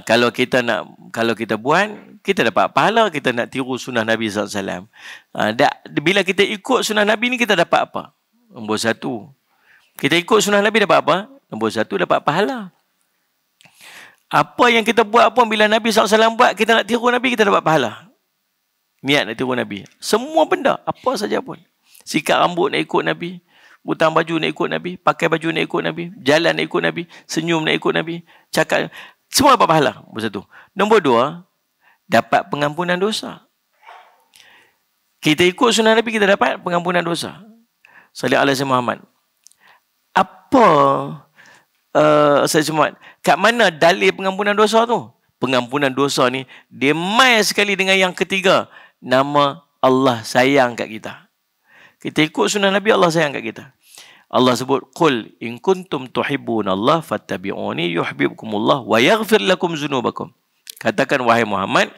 Kalau kita buat, kita dapat pahala, kita nak tiru sunnah Nabi SAW. Bila kita ikut sunnah Nabi ni, kita dapat apa? Nombor 1. Kita ikut sunnah Nabi dapat apa? Nombor 1, dapat pahala. Apa yang kita buat pun, bila Nabi SAW buat, kita nak tiru Nabi, kita dapat pahala. Niat nak tiru Nabi. Semua benda, apa saja pun. Sikat rambut nak ikut Nabi, butang baju nak ikut Nabi, pakai baju nak ikut Nabi, jalan nak ikut Nabi, senyum nak ikut Nabi, cakap, semua dapat pahala. Nombor 1. Nombor 2, dapat pengampunan dosa. Kita ikut sunnah Nabi, kita dapat pengampunan dosa. Sallallahu alaihi Muhammad. Apa saya Muhammad, kat mana dalil pengampunan dosa tu? Pengampunan dosa ni dia mai sekali dengan yang ketiga, nama Allah sayang kat kita. Kita ikut sunnah Nabi, Allah sayang kat kita. Allah sebut, Qul in kuntum tuhibbunallah fattabi'uni yuhibbukumullah wa yaghfir lakum dzunubakum. Katakan, wahai Muhammad,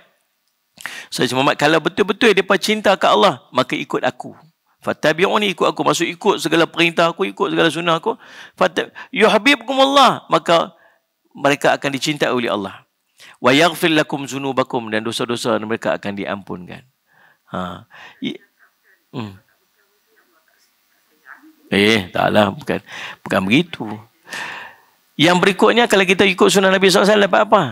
saya Muhammad, kalau betul-betul mereka cinta ke Allah, maka ikut aku. Fattabi'uni, ikut aku. Maksud ikut segala perintah aku, ikut segala sunnah aku. Yuhibbukumullah, maka mereka akan dicintai oleh Allah. Wa yaghfir lakum dzunubakum, dan dosa-dosa mereka akan diampunkan. Taklah, bukan begitu. Yang berikutnya, kalau kita ikut sunnah Nabi SAW, dapat apa?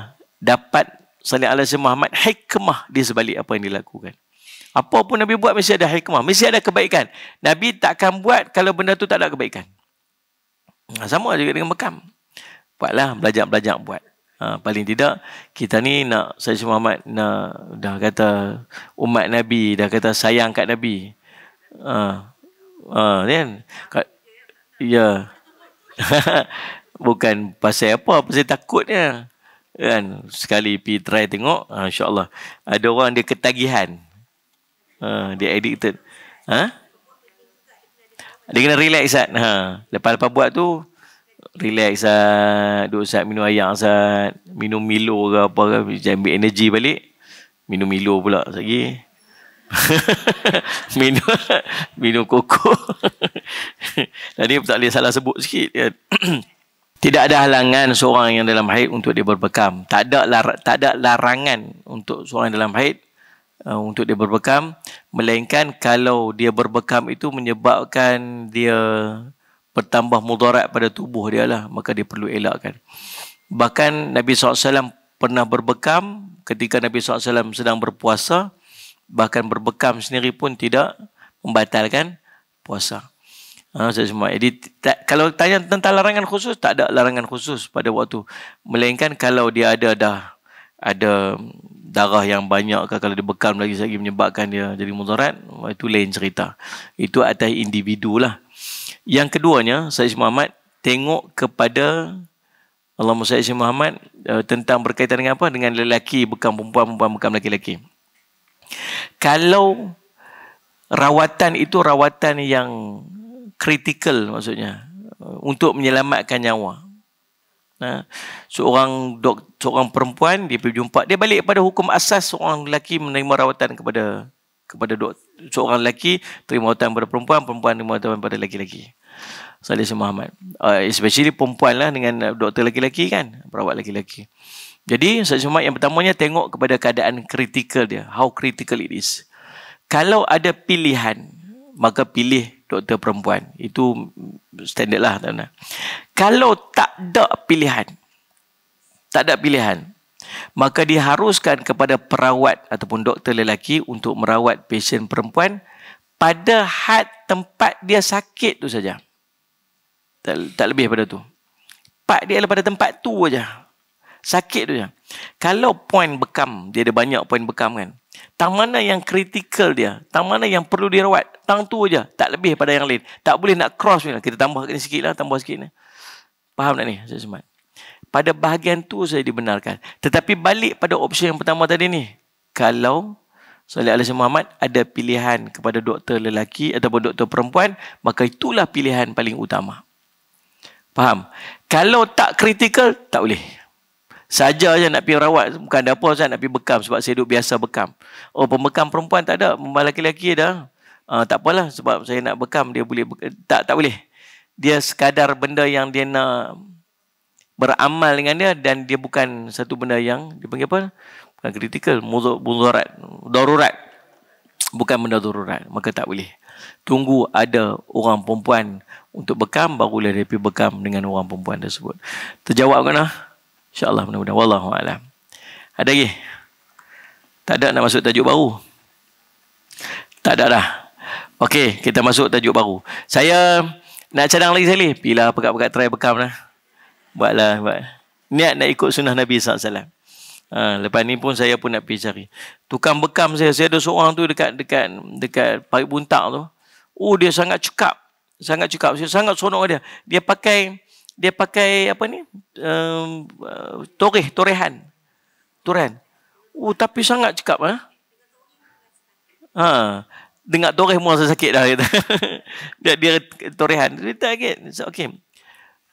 Dapat sallallahu alaihi Muhammad hikmah di sebalik apa yang dilakukan. Apa pun Nabi buat mesti ada hikmah, mesti ada kebaikan. Nabi takkan buat kalau benda tu tak ada kebaikan. Sama juga dengan bekam. Buatlah, belajar-belajar buat. Paling tidak, kita ni nak, Sayyidina Muhammad nak, dah kata umat Nabi, dah kata sayang kat Nabi. Kan? Ya. Bukan pasal apa, pasal takutnya. Kan? Sekali pergi try tengok, insyaAllah. Ada orang dia ketagihan. Dia addicted. Dia kena relax Sat. Lepas-lepas buat tu, relax Sat. Duduk Sat, minum air Sat. Minum Milo ke apa ke. Jangan ambil energi balik. Minum Milo pula lagi. minum koko. Tadi tak boleh salah sebut sikit kan. Tidak ada halangan seorang yang dalam haid untuk dia berbekam. Tak ada larangan untuk seorang yang dalam haid untuk dia berbekam, melainkan kalau dia berbekam itu menyebabkan dia bertambah mudarat pada tubuh dia lah, maka dia perlu elakkan. Bahkan Nabi SAW pernah berbekam ketika Nabi SAW sedang berpuasa, bahkan berbekam sendiri pun tidak membatalkan puasa. Jadi kalau tanya tentang larangan khusus, tak ada larangan khusus pada waktu, melainkan kalau dia ada darah yang banyak ke, kalau dia bekam lagi menyebabkan dia jadi mudarat, itu lain cerita. Itu atas individu lah. Yang keduanya, Sayyidina Muhammad tengok kepada Allahumma Sayyidina Muhammad tentang berkaitan dengan apa? Dengan lelaki bekam perempuan, perempuan bekam lelaki. Kalau rawatan itu rawatan yang kritikal, maksudnya untuk menyelamatkan nyawa. Seorang perempuan dia pergi jumpa, dia balik pada hukum asas seorang lelaki menerima rawatan kepada seorang lelaki terima rawatan pada perempuan, perempuan terima rawatan pada lelaki. Sayyidina Muhammad, especially perempuan lah dengan doktor lelaki kan, perawat lelaki. Jadi Sayyidina Muhammad yang pertamanya tengok kepada keadaan kritikal dia, how critical it is. Kalau ada pilihan, maka pilih doktor perempuan. Itu standard lah. Kalau tak ada pilihan, maka diharuskan kepada perawat ataupun doktor lelaki untuk merawat pasien perempuan pada had tempat dia sakit tu saja. Tak lebih pada tu. Part dia pada tempat tu saja. Sakit tu saja. Kalau poin bekam, dia ada banyak poin bekam kan. Tang mana yang kritikal dia, tang mana yang perlu dirawat, tang tu aja, tak lebih pada yang lain. Tak boleh nak cross ni. Kita tambah ni sikit lah, tambah sikit ni. Faham tak ni? Saya semat. Pada bahagian tu saya dibenarkan. Tetapi balik pada opsi yang pertama tadi ni. Kalau Sayyidina Muhammad ada pilihan kepada doktor lelaki ataupun doktor perempuan, maka itulah pilihan paling utama. Faham? Kalau tak kritikal, tak boleh. Saja je nak pergi rawat, bukan ada apa saya nak pergi bekam sebab saya duduk biasa bekam. Oh, pembekam perempuan tak ada, pembekam lelaki ada. Tak apalah sebab saya nak bekam, dia boleh tak boleh. Dia sekadar benda yang dia nak beramal dengan dia, dan dia bukan satu benda yang dipanggil apa? Bukan kritikal, mudarat, darurat. Bukan benda darurat, maka tak boleh. Tunggu ada orang perempuan untuk bekam, barulah dia pergi bekam dengan orang perempuan tersebut. Terjawab kan lah? InsyaAllah mudah-mudahan. Wallahualam. Ada lagi? Tak ada nak masuk tajuk baru? Tak ada dah. Okey, kita masuk tajuk baru. Saya nak cadang lagi sekali. Pilah pekat-pekat try bekam lah. Buat. Niat nak ikut sunnah Nabi SAW. Lepas ni pun saya pun nak pergi cari. Tukang bekam saya ada seorang tu dekat Parit Buntak tu. Oh, dia sangat cekap. Saya sangat seronok dia. Dia pakai apa ni? Torehan. Oh, tapi sangat cekap dengar toreh pun rasa sakit dah kata. dia torehan. Dia tak sakit. Okey.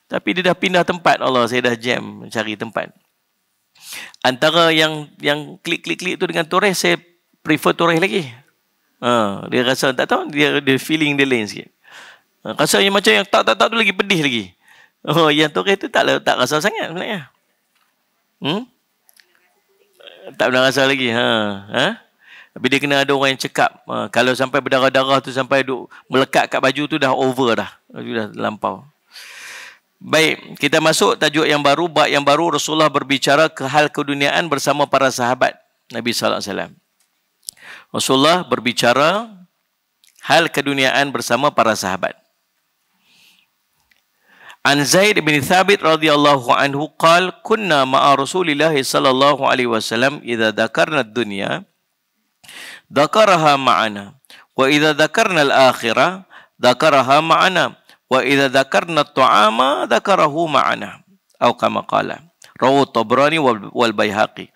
Tapi dia dah pindah tempat. Allah, saya dah jam cari tempat. Antara yang klik-klik tu dengan toreh, saya prefer toreh lagi. Dia rasa tak tahu, dia feeling dia lain sikit. Rasa yang macam yang tak tu lagi pedih lagi. Oh, yang toreh tu tak rasa sangat sebenarnya. Tak pernah rasa lagi. Tapi dia kena ada orang yang cekap. Kalau sampai berdarah-darah tu, sampai duk melekat kat baju tu, dah over dah. Dah lampau. Baik, kita masuk tajuk yang baru. Bab yang baru, Rasulullah berbicara ke hal keduniaan bersama para sahabat Nabi SAW. Rasulullah berbicara hal keduniaan bersama para sahabat. An Zaid bin Thabit radhiyallahu anhu qala kunna ma'a Rasulillah sallallahu alaihi wasallam idza dzakarna ad-dunya dzakaraha ma'ana wa idza dzakarna al-akhirah dzakaraha ma'ana wa idza dzakarna at-ta'ama dzakarahu ma'ana atau kama qala rawahu Tabrani wal Baihaqi.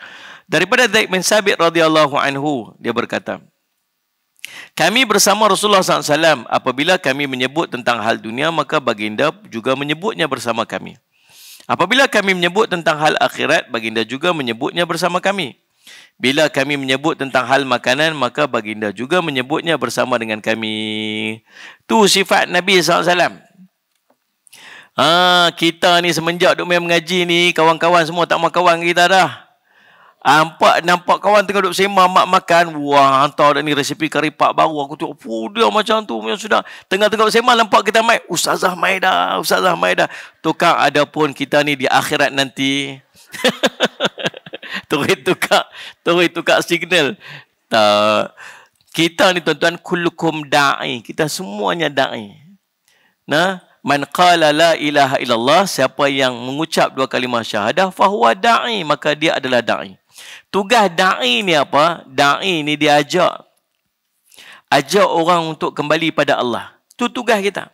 Daripada Zaid bin Thabit radhiyallahu anhu, dia berkata, kami bersama Rasulullah SAW, apabila kami menyebut tentang hal dunia, maka baginda juga menyebutnya bersama kami. Apabila kami menyebut tentang hal akhirat, baginda juga menyebutnya bersama kami. Bila kami menyebut tentang hal makanan, maka baginda juga menyebutnya bersama dengan kami. Tu sifat Nabi SAW. Kita ni semenjak duk main mengaji ni, kawan-kawan semua tak mau kawan kita dah. Nampak kawan tengah duduk sembang mak makan. Wah, hantar dah ni resipi kari pak baru. Aku tengok, dia macam tu. Yang sudah tengah-tengah sembang nampak kita mai. Ustazah mai dah. Tukar ada pun kita ni di akhirat nanti. Terus tukar signal. Kita ni tuan-tuan, kullukum da'i. Kita semuanya da'i. Nah, man qala la ilaha illallah, siapa yang mengucap dua kalimah syahadah, fahuwa da'i, maka dia adalah da'i. Tugas da'i ni apa? Da'i ni dia ajak orang untuk kembali pada Allah. Itu tugas kita.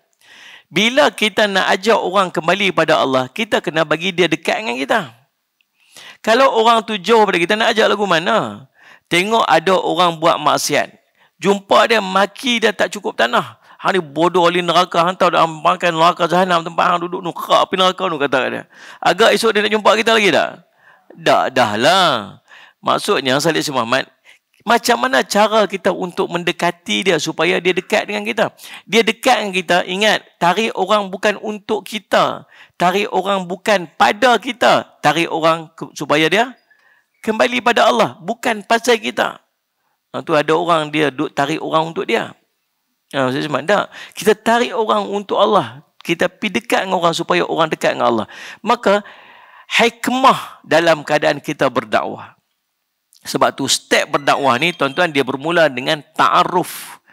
Bila kita nak ajak orang kembali pada Allah, kita kena bagi dia dekat dengan kita. Kalau orang tu jauh pada kita, nak ajak lagu mana? Tengok ada orang buat maksiat, jumpa dia, maki dia tak cukup tanah. Hang ni bodoh oleh neraka, hantar dia makan neraka jahanam, tempat hang duduk nu kerak api neraka nu, kata dia. Agak esok dia nak jumpa kita lagi tak? Dah lah. Maksudnya Salih Muhammad, macam mana cara kita untuk mendekati dia supaya dia dekat dengan kita? Dia dekat dengan kita, ingat, tarik orang bukan untuk kita. Tarik orang bukan pada kita. Tarik orang supaya dia kembali pada Allah, bukan pasal kita. Tu ada orang dia duk tarik orang untuk dia. Saya cuma tak. Kita tarik orang untuk Allah. Kita pergi dekat dengan orang supaya orang dekat dengan Allah. Maka hikmah dalam keadaan kita berdakwah. Sebab tu step berdakwah ni tuan-tuan, dia bermula dengan ta'aruf.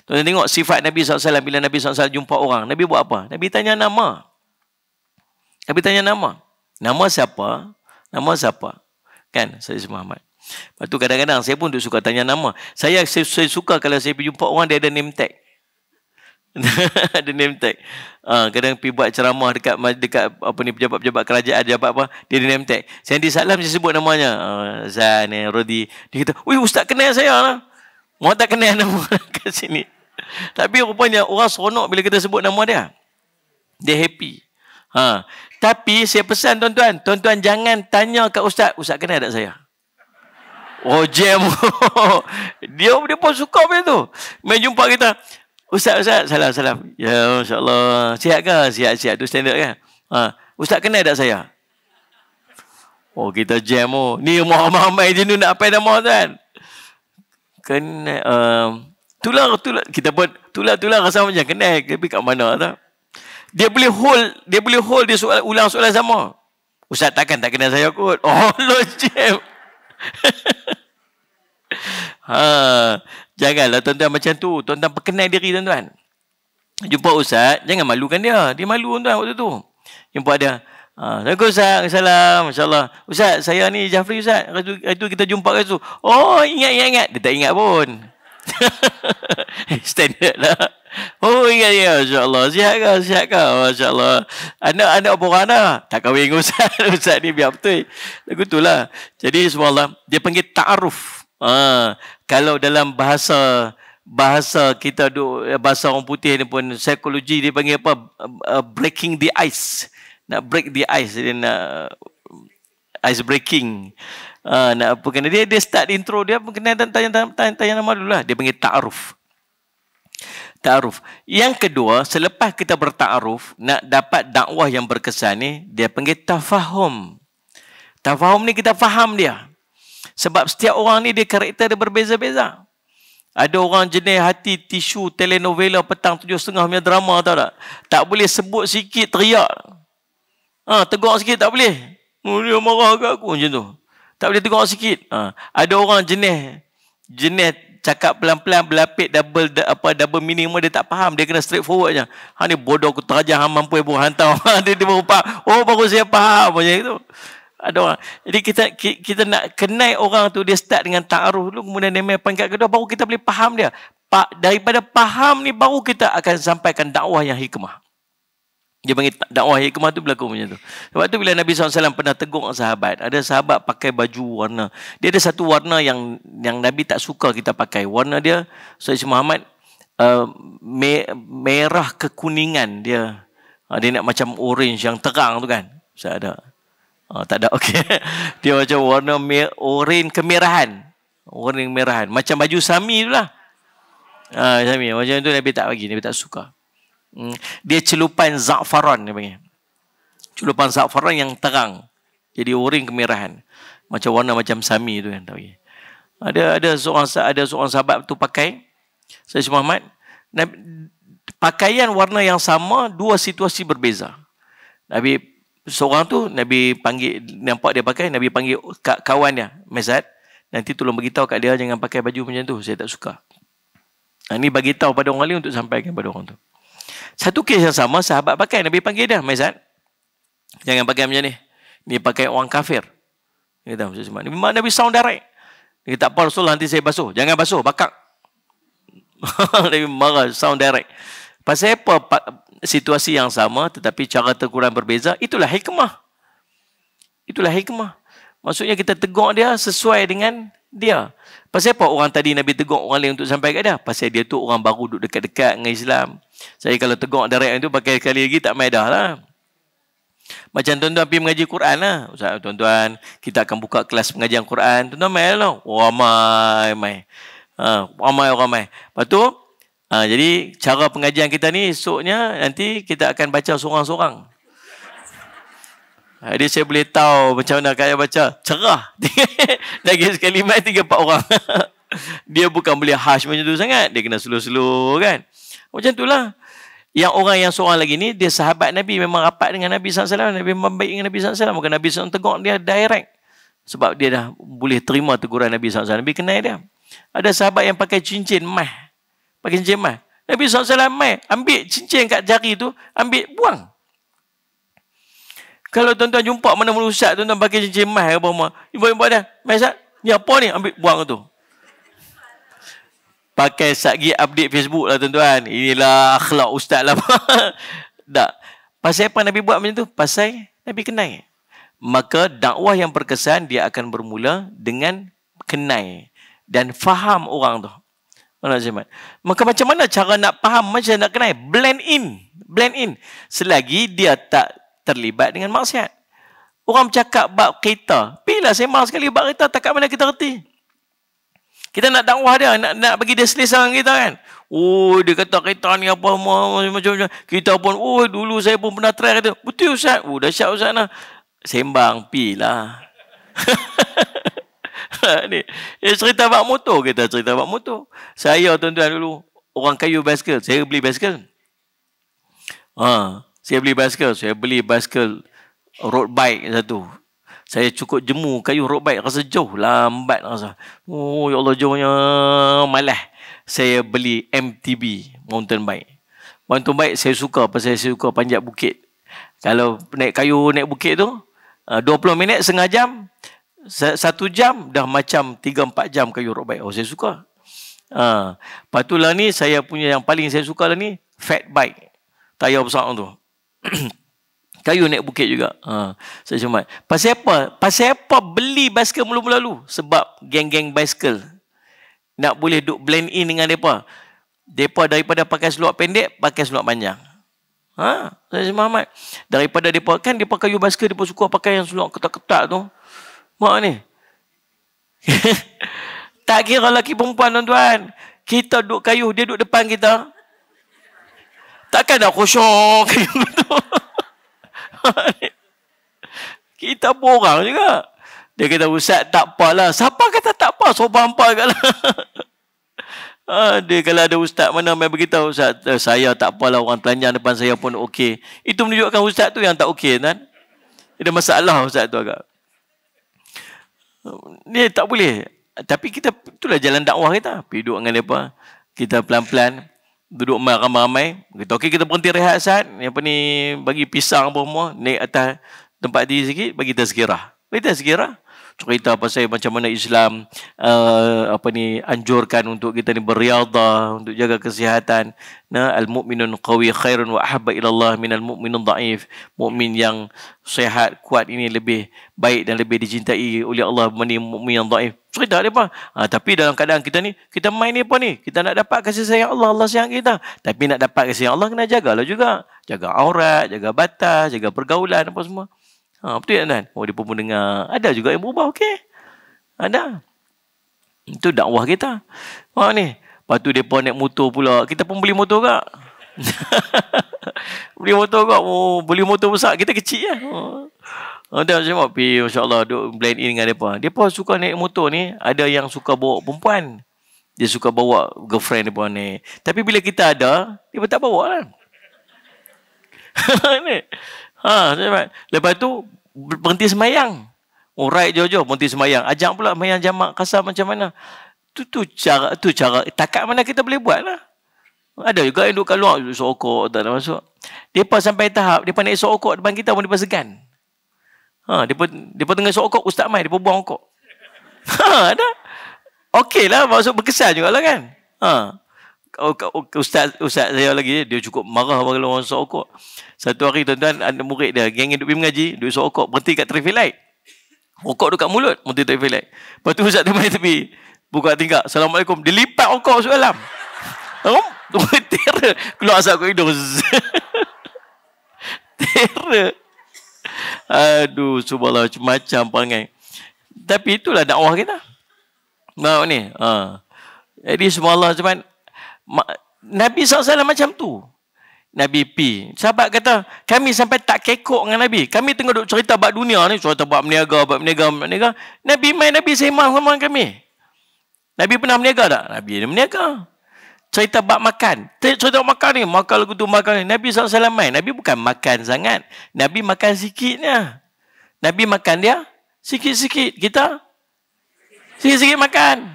Tuan-tuan tengok sifat Nabi SAW. Bila Nabi SAW jumpa orang, Nabi buat apa? Nabi tanya nama. Nama siapa? Nama siapa? Kan, saya Muhammad. Lepas tu kadang-kadang saya pun suka tanya nama. Saya suka kalau saya pergi jumpa orang, dia ada name tag. Ada name tag. Kadang pergi buat ceramah dekat apa ni, pejabat-pejabat kerajaan, pejabat apa, dia ada name tag. Saya di salam, saya sebut namanya. Zan, Rodi. Dia kata, "Wih, ustaz kenal saya lah." Mau tak kenal nama kat sini. Tapi rupanya orang seronok bila kita sebut nama dia. Dia happy. Tapi saya pesan tuan-tuan jangan tanya kat ustaz, "Ustaz kenal tak saya?" Oh, jam. dia pun suka macam tu. Main jumpa kita, Ustaz, salam. Ya, insyaAllah. Sihat ke? Sihat. Tu standard kan? Ustaz kenal tak saya? Oh, kita jam. Ni ramai je nak apa nama kan? Kenal. Tulah. Kita pun tulah rasa macam kenal. Tapi kat mana tak? Dia boleh hold dia ulang soalan sama. Ustaz takkan tak kenal saya kot. Oh, lo jam. Janganlah tuan-tuan macam tu. Tuan-tuan perkenal diri tuan-tuan. Jumpa ustaz, jangan malukan dia. Dia malu tuan-tuan waktu tu. Jumpa dia. Assalamualaikum ustaz. Salam. InsyaAllah. Ustaz, saya ni Jafri ustaz. Itu kita jumpa kat situ. Oh, ingat. Dia tak ingat pun. Standard lah. Oh, ingat ya. InsyaAllah. Sihat ke? MasyaAllah. Anak apa orang dah? Tak kahwin dengan ustaz. Ustaz ni biar betul. Lagu tu lah. Jadi, subhanallah, dia panggil ta'aruf. Kalau dalam bahasa kita bahasa orang putih ni pun, psikologi dia panggil apa? Breaking the ice. Nak break the ice, dia nak ice breaking. Nak apa kena dia start intro dia kena tanya nama dulu lah. Dia panggil ta'aruf. Yang kedua, selepas kita berta'aruf, nak dapat dakwah yang berkesan ni, dia panggil tafahum. Tafahum ni kita faham dia. Sebab setiap orang ni dia karakter dia berbeza-beza. Ada orang jenis hati tisu telenovela petang 7.30 punya drama, tahu tak? Tak boleh sebut sikit teriak. Tegur sikit tak boleh. Dia marah kat aku macam tu. Tak boleh tegur sikit. Ada orang jenis jenis cakap pelan-pelan berlapis double meaning dia tak faham, dia kena straightforward je. Ni bodoh aku terajah hang mampu ibu hantar. dia baru faham. Oh baru saya faham macam itu. Ada orang. Jadi kita nak kenal orang tu, dia start dengan ta'aruf dulu, kemudian dia main peringkat kedua, baru kita boleh faham dia. Daripada faham ni baru kita akan sampaikan dakwah yang hikmah. Dia panggil dakwah hikmah tu berlaku macam tu. Sebab tu bila Nabi SAW pernah tegur sahabat, ada sahabat pakai baju warna. Dia ada satu warna yang Nabi tak suka kita pakai. Warna dia, Sayyid Muhammad, merah kekuningan dia. Dia nak macam orange yang terang tu kan. Saya ada. Tak ada, okey. Dia macam warna orange kemerahan. Orange kemerahan. Macam baju Sami tu lah. Sami. Macam tu Nabi tak bagi, Nabi tak suka. Dia celupan za'faran dia panggil. Celupan za'faran yang terang. Jadi orange kemerahan. Macam warna macam Sami tu kan. Ada seorang sahabat tu pakai, Sayyid Muhammad, pakaian warna yang sama, dua situasi berbeza. Seorang tu Nabi panggil, nampak dia pakai, Nabi panggil kawan dia, Mazad, nanti tolong beritahu kat dia jangan pakai baju macam tu, saya tak suka. Ini bagi tahu pada orang lain untuk sampaikan pada orang tu. Satu kes yang sama, sahabat pakai, Nabi panggil dia, Mazad, jangan pakai macam ni. Ni pakai orang kafir. Dia tahu Nabi sound direct. Dia tak apa Rasulullah, nanti saya basuh. Jangan basuh, bakak. Nabi marah, sound direct. Pasal apa situasi yang sama tetapi cara teguran berbeza? Itulah hikmah. Itulah hikmah. Maksudnya kita tegur dia sesuai dengan dia. Pasal apa orang tadi Nabi tegur orang lain untuk sampai kat dia? Pasal dia tu orang baru duduk dekat-dekat dengan Islam. Saya kalau tegur direct itu pakai sekali lagi tak main dah lah. Macam tuan-tuan pergi mengaji Quran lah. Ustaz, tuan-tuan, kita akan buka kelas pengajian Quran. Tuan-tuan main lah. Ramai. Ramai. Lepas tu, jadi cara pengajian kita ni esoknya nanti kita akan baca seorang-seorang. Jadi saya boleh tahu macam mana kaya baca. Cerah. Lagi sekali main 3-4 orang. Dia bukan boleh harsh macam tu sangat. Dia kena slow-slow kan. Macam itulah. Yang orang yang seorang lagi ni, dia sahabat Nabi, memang rapat dengan Nabi SAW. Nabi memang baik dengan Nabi SAW. Maka Nabi SAW tegur dia direct. Sebab dia dah boleh terima teguran Nabi SAW. Nabi kenal dia. Ada sahabat yang pakai cincin emas. Pakai cincin emas. Nabi SAW ambil cincin kat jari tu, ambil, buang. Kalau tuan-tuan jumpa mana-mana ustaz, tuan-tuan pakai cincin emas ke apa-apa. Ibu-ibu dah, Ustaz, ni apa ni? Ambil, buang tu. Pakai satgi update Facebook lah tuan-tuan. Inilah akhlak ustaz lah. Tak. Pasal apa Nabi buat macam tu? Pasal Nabi kenal. Maka dakwah yang berkesan, dia akan bermula dengan kenal dan faham orang tu. Maka macam mana cara nak faham, macam nak kenal? Blend in. Selagi dia tak terlibat dengan maksiat. Orang bercakap bab kereta. Bila sembang sekali bab kereta, tak kat mana kita reti. Kita nak dakwah dia, nak bagi dia selesa dengan kita kan. Oh, dia kata kereta ni apa, macam-macam. Kita pun, oh dulu saya pun pernah try kata. Betul Ustaz. Oh, dahsyat Ustaz lah. Sembang, pilah. Ni, cerita bab motor, kita cerita bab motor. Saya tuan-tuan dulu, orang kayu basikal. Saya beli basikal. Saya beli basikal road bike satu. Saya cukup jemu kayu road bike, rasa jauh, lambat rasa. Oh ya Allah, jauhnya, malas. Saya beli MTB, mountain bike. Mountain bike saya suka pasal saya suka panjat bukit. Kalau naik kayu, naik bukit tu, 20 minit, setengah jam, 1 jam, dah macam 3-4 jam kayu road bike. Oh, saya suka. Lepas tu lah ni, saya punya yang paling saya suka lah ni, fat bike. Tayar besar tu. Kayu naik bukit juga. Saya cuma. Pasal apa beli basikal mula-mula lalu? Sebab geng-geng basikal nak boleh duk blend in dengan mereka. Mereka daripada pakai seluar pendek, pakai seluar panjang. Saya Muhammad. Daripada mereka, kan mereka kayu basikal, mereka suka pakai yang seluar ketat-ketat tu. Mak ni. Tak kira lelaki perempuan tuan-tuan. Kita duk kayu, dia duk depan kita. Takkan dah kosong kayu tu. Kita borang juga. Dia kata, Ustaz, tak apalah. Siapa kata tak apa? Sobang apa kat lah. Dia kalau ada ustaz mana main beritahu, Ustaz, saya tak apalah, orang telanjang depan saya pun okey. Itu menunjukkan ustaz tu yang tak okey kan. Ada masalah ustaz tu agak. Dia tak boleh. Tapi kita, itulah jalan dakwah kita. Pergi duduk dengan mereka. Kita pelan-pelan duduk ramai-ramai. Kita okey, kita berhenti rehat saat. Apa ni, bagi pisang apa semua. Naik atas tempat diri sikit, bagi tazkirah. Bagi tazkirah. Cerita pasal macam mana Islam anjurkan untuk kita ni beriadah, untuk jaga kesihatan. Al-mu'minun qawi khairun wa ahabba ila Allah minal mu'minun dhaif. Mukmin yang sihat, kuat ini lebih baik dan lebih dicintai oleh Allah berbanding mukmin yang dhaif. Cerita depa. Tapi dalam keadaan kita ni, kita main ni apa ni? Kita nak dapat kasih sayang Allah, Allah sayang kita. Tapi nak dapat kasih sayang Allah, kena jagalah juga. Jaga aurat, jaga batas, jaga pergaulan apa semua. Betul tak, Dan? Oh, dia pun dengar. Ada juga yang berubah, okey. Ada. Itu dakwah kita. Ni. Lepas tu mereka naik motor pula. Kita pun beli motor kak. Beli motor kak. Oh, beli motor besar. Kita kecil lah. Ada macam apa? Masya Allah. Duk blend in dengan mereka. Mereka suka naik motor ni. Ada yang suka bawa perempuan. Dia suka bawa girlfriend mereka ni. Tapi bila kita ada, dia tak bawa lah. Ni. Lepas tu berhenti semayang. Oh, right jauh-jauh berhenti semayang. Ajak pula semayang jamak kasar macam mana. Tu cara takat mana kita boleh buat lah. Ada juga yang duduk kat luar sokok tak nak masuk. Depa sampai tahap depa naik sokok depan kita pun depa segan. Depa tengah sokok Ustaz Mai depa buang rokok. Ada. Okeylah, maksud berkesan jugalah kan. Ustaz saya lagi, dia cukup marah kalau orang sokok. Satu hari tuan-tuan, ada murid dia, geng duduk pergi mengaji, duduk sokok, berhenti kat traffic light. Rokok dekat mulut, berhenti traffic light. Lepas tu Ustaz dia main tepi, buka tingkap, Assalamualaikum. Dia lipat rokok masuk dalam. Terror. Keluar asap kat hidung. Terror. Aduh, subhanallah, macam-macam perangai. Tapi itulah dakwah kita. Ni. Jadi subhanallah, cuman Nabi SAW macam tu. Nabi pi. Sahabat kata, kami sampai tak kekok dengan Nabi. Kami tengah duk cerita bab dunia ni, cerita bab berniaga. Nabi main, Nabi sembang sama kami. Nabi pernah berniaga tak? Nabi ada berniaga. Cerita bab makan. Cerita bab makan ni, makan lagu tu makan ni. Nabi SAW main. Nabi bukan makan sangat. Nabi makan sikitnya. Nabi makan dia sikit-sikit. Kita sikit-sikit makan.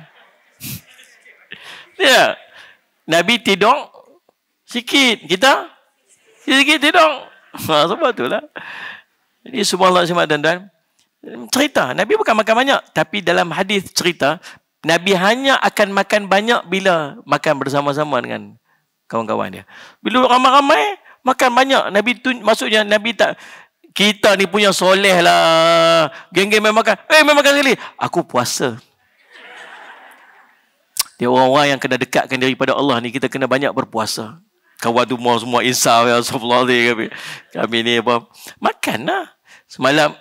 Ya. Nabi tidur sikit. Kita sikit tidur. Sebab itulah. Jadi subhanallah semua tuan-tuan. Cerita. Nabi bukan makan banyak. Tapi dalam hadis cerita, Nabi hanya akan makan banyak bila makan bersama-sama dengan kawan-kawan dia. Bila ramai-ramai, makan banyak. Nabi tu, maksudnya Nabi tak, kita ni punya soleh lah. Geng-geng main makan. Main makan sekali. Aku puasa. Dia orang-orang yang kena dekatkan diri pada Allah ni, kita kena banyak berpuasa. Kawan tu semua insaf ya, astagfirullahaladzim. Kami ni apa? Makan lah. Semalam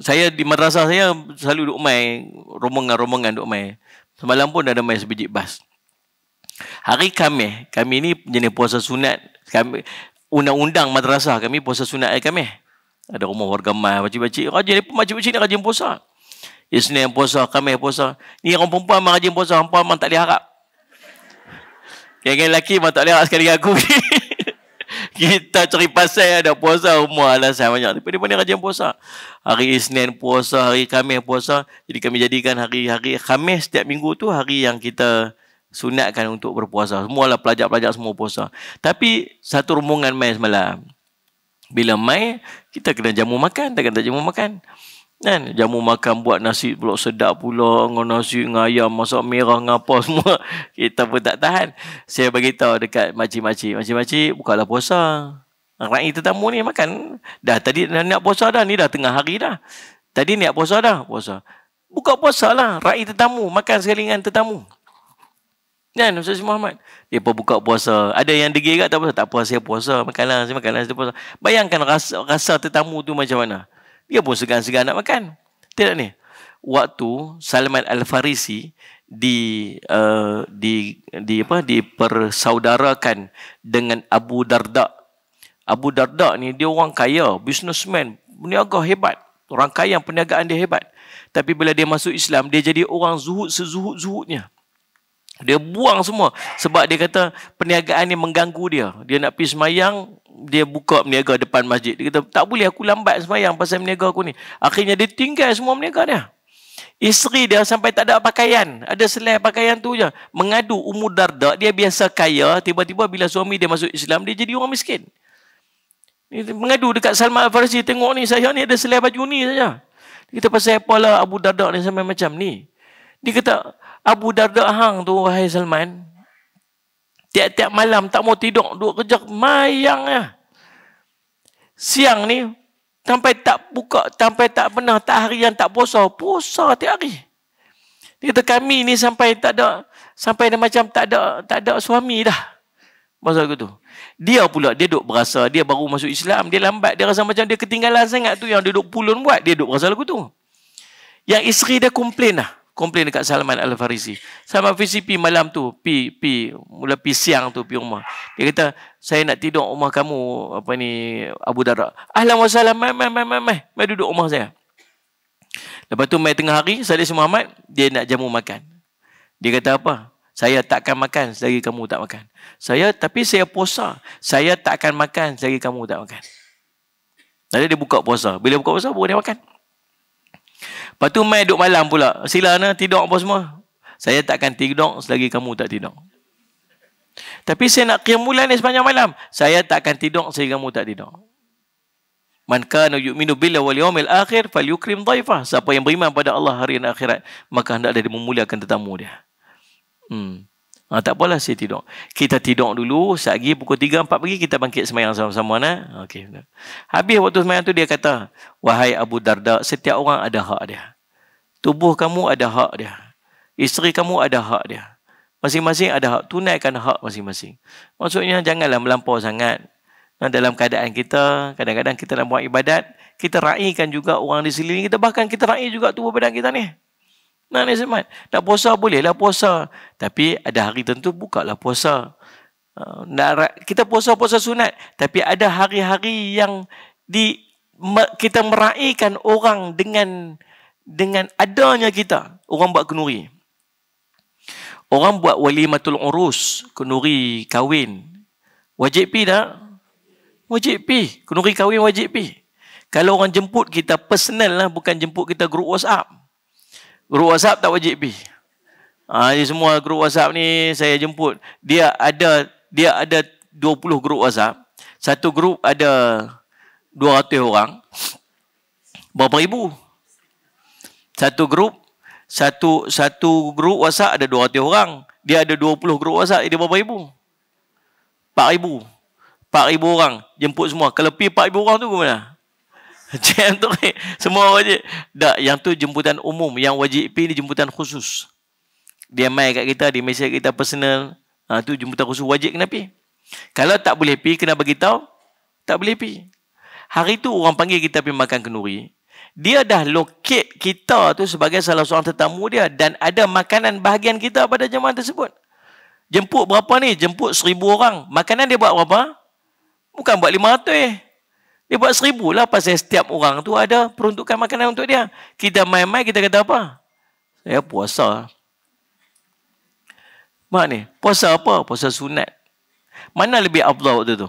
saya di madrasah saya selalu duk main rombongan duk main. Semalam pun ada main sebiji bas. Hari Khamis, kami ni jenis puasa sunat. Kami undang-undang madrasah kami puasa sunat hari Khamis. Ada rumah warga mai, pakcik-pakcik rajin, pakcik-pakcik ni rajin puasa. Isnin puasa, Khamis puasa. Ni orang perempuan memang rajin puasa, hangpa memang tak boleh harap. Yang lelaki memang tak boleh harap sekali aku. Kita cari pasal ada puasa, rumah alasan banyak. Tapi dia pun rajin puasa. Hari Isnin puasa, hari Khamis puasa. Jadi kami jadikan hari-hari Khamis setiap minggu tu hari yang kita sunatkan untuk berpuasa. Semualah pelajar-pelajar semua puasa. Tapi satu rombongan main semalam. Bila main, kita kena jamu makan. Tak kena jamu makan. Kan? Jamu makan buat nasi pula sedap pula. Dengan nasi, dengan ayam, masak merah, dengan apa semua. Kita pun tak tahan. Saya beritahu dekat makcik-makcik. Makcik-makcik, bukalah puasa. Rai tetamu ni makan. Dah tadi nak puasa dah. Ni dah tengah hari dah. Tadi niat puasa dah. Puasa. Buka puasa lah. Rai tetamu. Makan sekali dengan tetamu. Kan Ustaz Muhammad? Dia pun buka puasa. Ada yang degil kat tak puasa. Tak apa, saya puasa. Makanlah, saya makanlah, saya puasa. Bayangkan rasa tetamu tu macam mana. Dia pun segan-segan nak makan. Tidak ni. Waktu Salman Al-Farisi dipersaudarakan dengan Abu Darda. Abu Darda ni dia orang kaya, businessman, peniaga hebat. Orang kaya yang perniagaan dia hebat. Tapi bila dia masuk Islam, dia jadi orang zuhud sezuhud-zuhudnya. Dia buang semua. Sebab dia kata perniagaan ni mengganggu dia. Dia nak pergi semayang, dia buka berniaga depan masjid. Dia kata, tak boleh aku lambat semayang pasal berniaga aku ni. Akhirnya dia tinggal semua berniaga dia. Isteri dia sampai tak ada pakaian. Ada selai pakaian tu je. Mengadu Ummu Darda, dia biasa kaya. Tiba-tiba bila suami dia masuk Islam, dia jadi orang miskin. Mengadu dekat Salman Al-Farisi, tengok ni, saya ni ada selai baju ni saja. Dia kata, pasal apalah Abu Darda ni sampai macam ni? Dia kata, Abu Darda hang tu, wahai Salman, tiap-tiap malam tak mau tidur, duduk kerja mayang ya. Siang ni, sampai tak buka, sampai tak pernah, tak harian tak puasa tiap hari. Dia kata kami ni sampai dah macam tak ada suami dah. Masa tu. Dia pula, dia duk berasa, dia baru masuk Islam, dia lambat, dia rasa macam dia ketinggalan sangat tu yang dia duk pulun buat, dia duk berasa lagu tu. Yang isteri dia komplain dekat Salman Al-Farisi. Salman Al-Farisi pi malam tu, mula pi siang tu pi rumah. Dia kata, saya nak tidur rumah kamu, apa ni, Abu Darda. Ahlan wa sahlan, mai duduk rumah saya. Lepas tu mai tengah hari, Salih Muhammad, dia nak jamu makan. Dia kata apa? Saya takkan makan selagi kamu tak makan. Tapi saya puasa. Saya takkan makan selagi kamu tak makan. Lalu dia buka puasa. Bila buka puasa, baru dia makan. Lepas tu mai duduk malam pula. Sila tidur apa semua. Saya takkan tidur selagi kamu tak tidur. Tapi saya nak qiyam bulan ni sepanjang malam. Saya takkan tidur selagi kamu tak tidur. Man kana yu'minu billahi wal yawmil akhir falyukrim dhaifah. Siapa yang beriman pada Allah hari dan akhirat, maka hendaklah dia memuliakan tetamu dia. Tak apalah saya tidur. Kita tidur dulu, sehari pukul 3-4 pagi kita bangkit sembahyang sama-sama Okey. Habis waktu sembahyang tu dia kata, wahai Abu Darda, setiap orang ada hak dia. Tubuh kamu ada hak dia. Isteri kamu ada hak dia. Masing-masing ada hak. Tunaikan hak masing-masing. Maksudnya janganlah melampau sangat. Dalam keadaan kita, kadang-kadang kita nak buat ibadat, kita raikan juga orang di sekeliling kita, bahkan kita rai juga tubuh badan kita ni. Nak ni Semat. Nak puasa bolehlah puasa. Tapi ada hari tentu bukalah puasa. Kita puasa-puasa sunat. Tapi ada hari-hari yang kita meraihkan orang dengan adanya kita. Orang buat kenuri. Orang buat walimatul urus. Kenuri kahwin. Wajib pi tak? Wajib pi. Kenuri kahwin wajib pi. Kalau orang jemput kita personal lah. Bukan jemput kita grup WhatsApp. Grup WhatsApp tak wajib pergi. Ini semua grup WhatsApp ni saya jemput. Dia ada 20 grup WhatsApp. Satu grup ada 200 orang. Berapa ribu? Satu grup WhatsApp ada 200 orang. Dia ada 20 grup WhatsApp, dia berapa ribu? 4,000. 4,000 orang jemput semua. Kalau pergi 4,000 orang tu ke mana? Macam tu semua wajib. Tak, yang tu jemputan umum. Yang wajib pergi ni jemputan khusus. Dia mai kat kita, dia mesej kita personal. Tu jemputan khusus wajib kena pergi. Kalau tak boleh pergi, kena bagi tahu. Tak boleh pergi. Hari tu orang panggil kita pergi makan kenduri. Dia dah locate kita tu sebagai salah seorang tetamu dia. Dan ada makanan bahagian kita pada jemaah tersebut. Jemput berapa ni? Jemput 1,000 orang. Makanan dia buat berapa? Bukan buat 500 Dia buat 1,000 lah, pasal setiap orang tu ada peruntukan makanan untuk dia. Kita main-main, kita kata apa? Saya puasa. Mak ni, puasa apa? Puasa sunat. Mana lebih afdal waktu tu?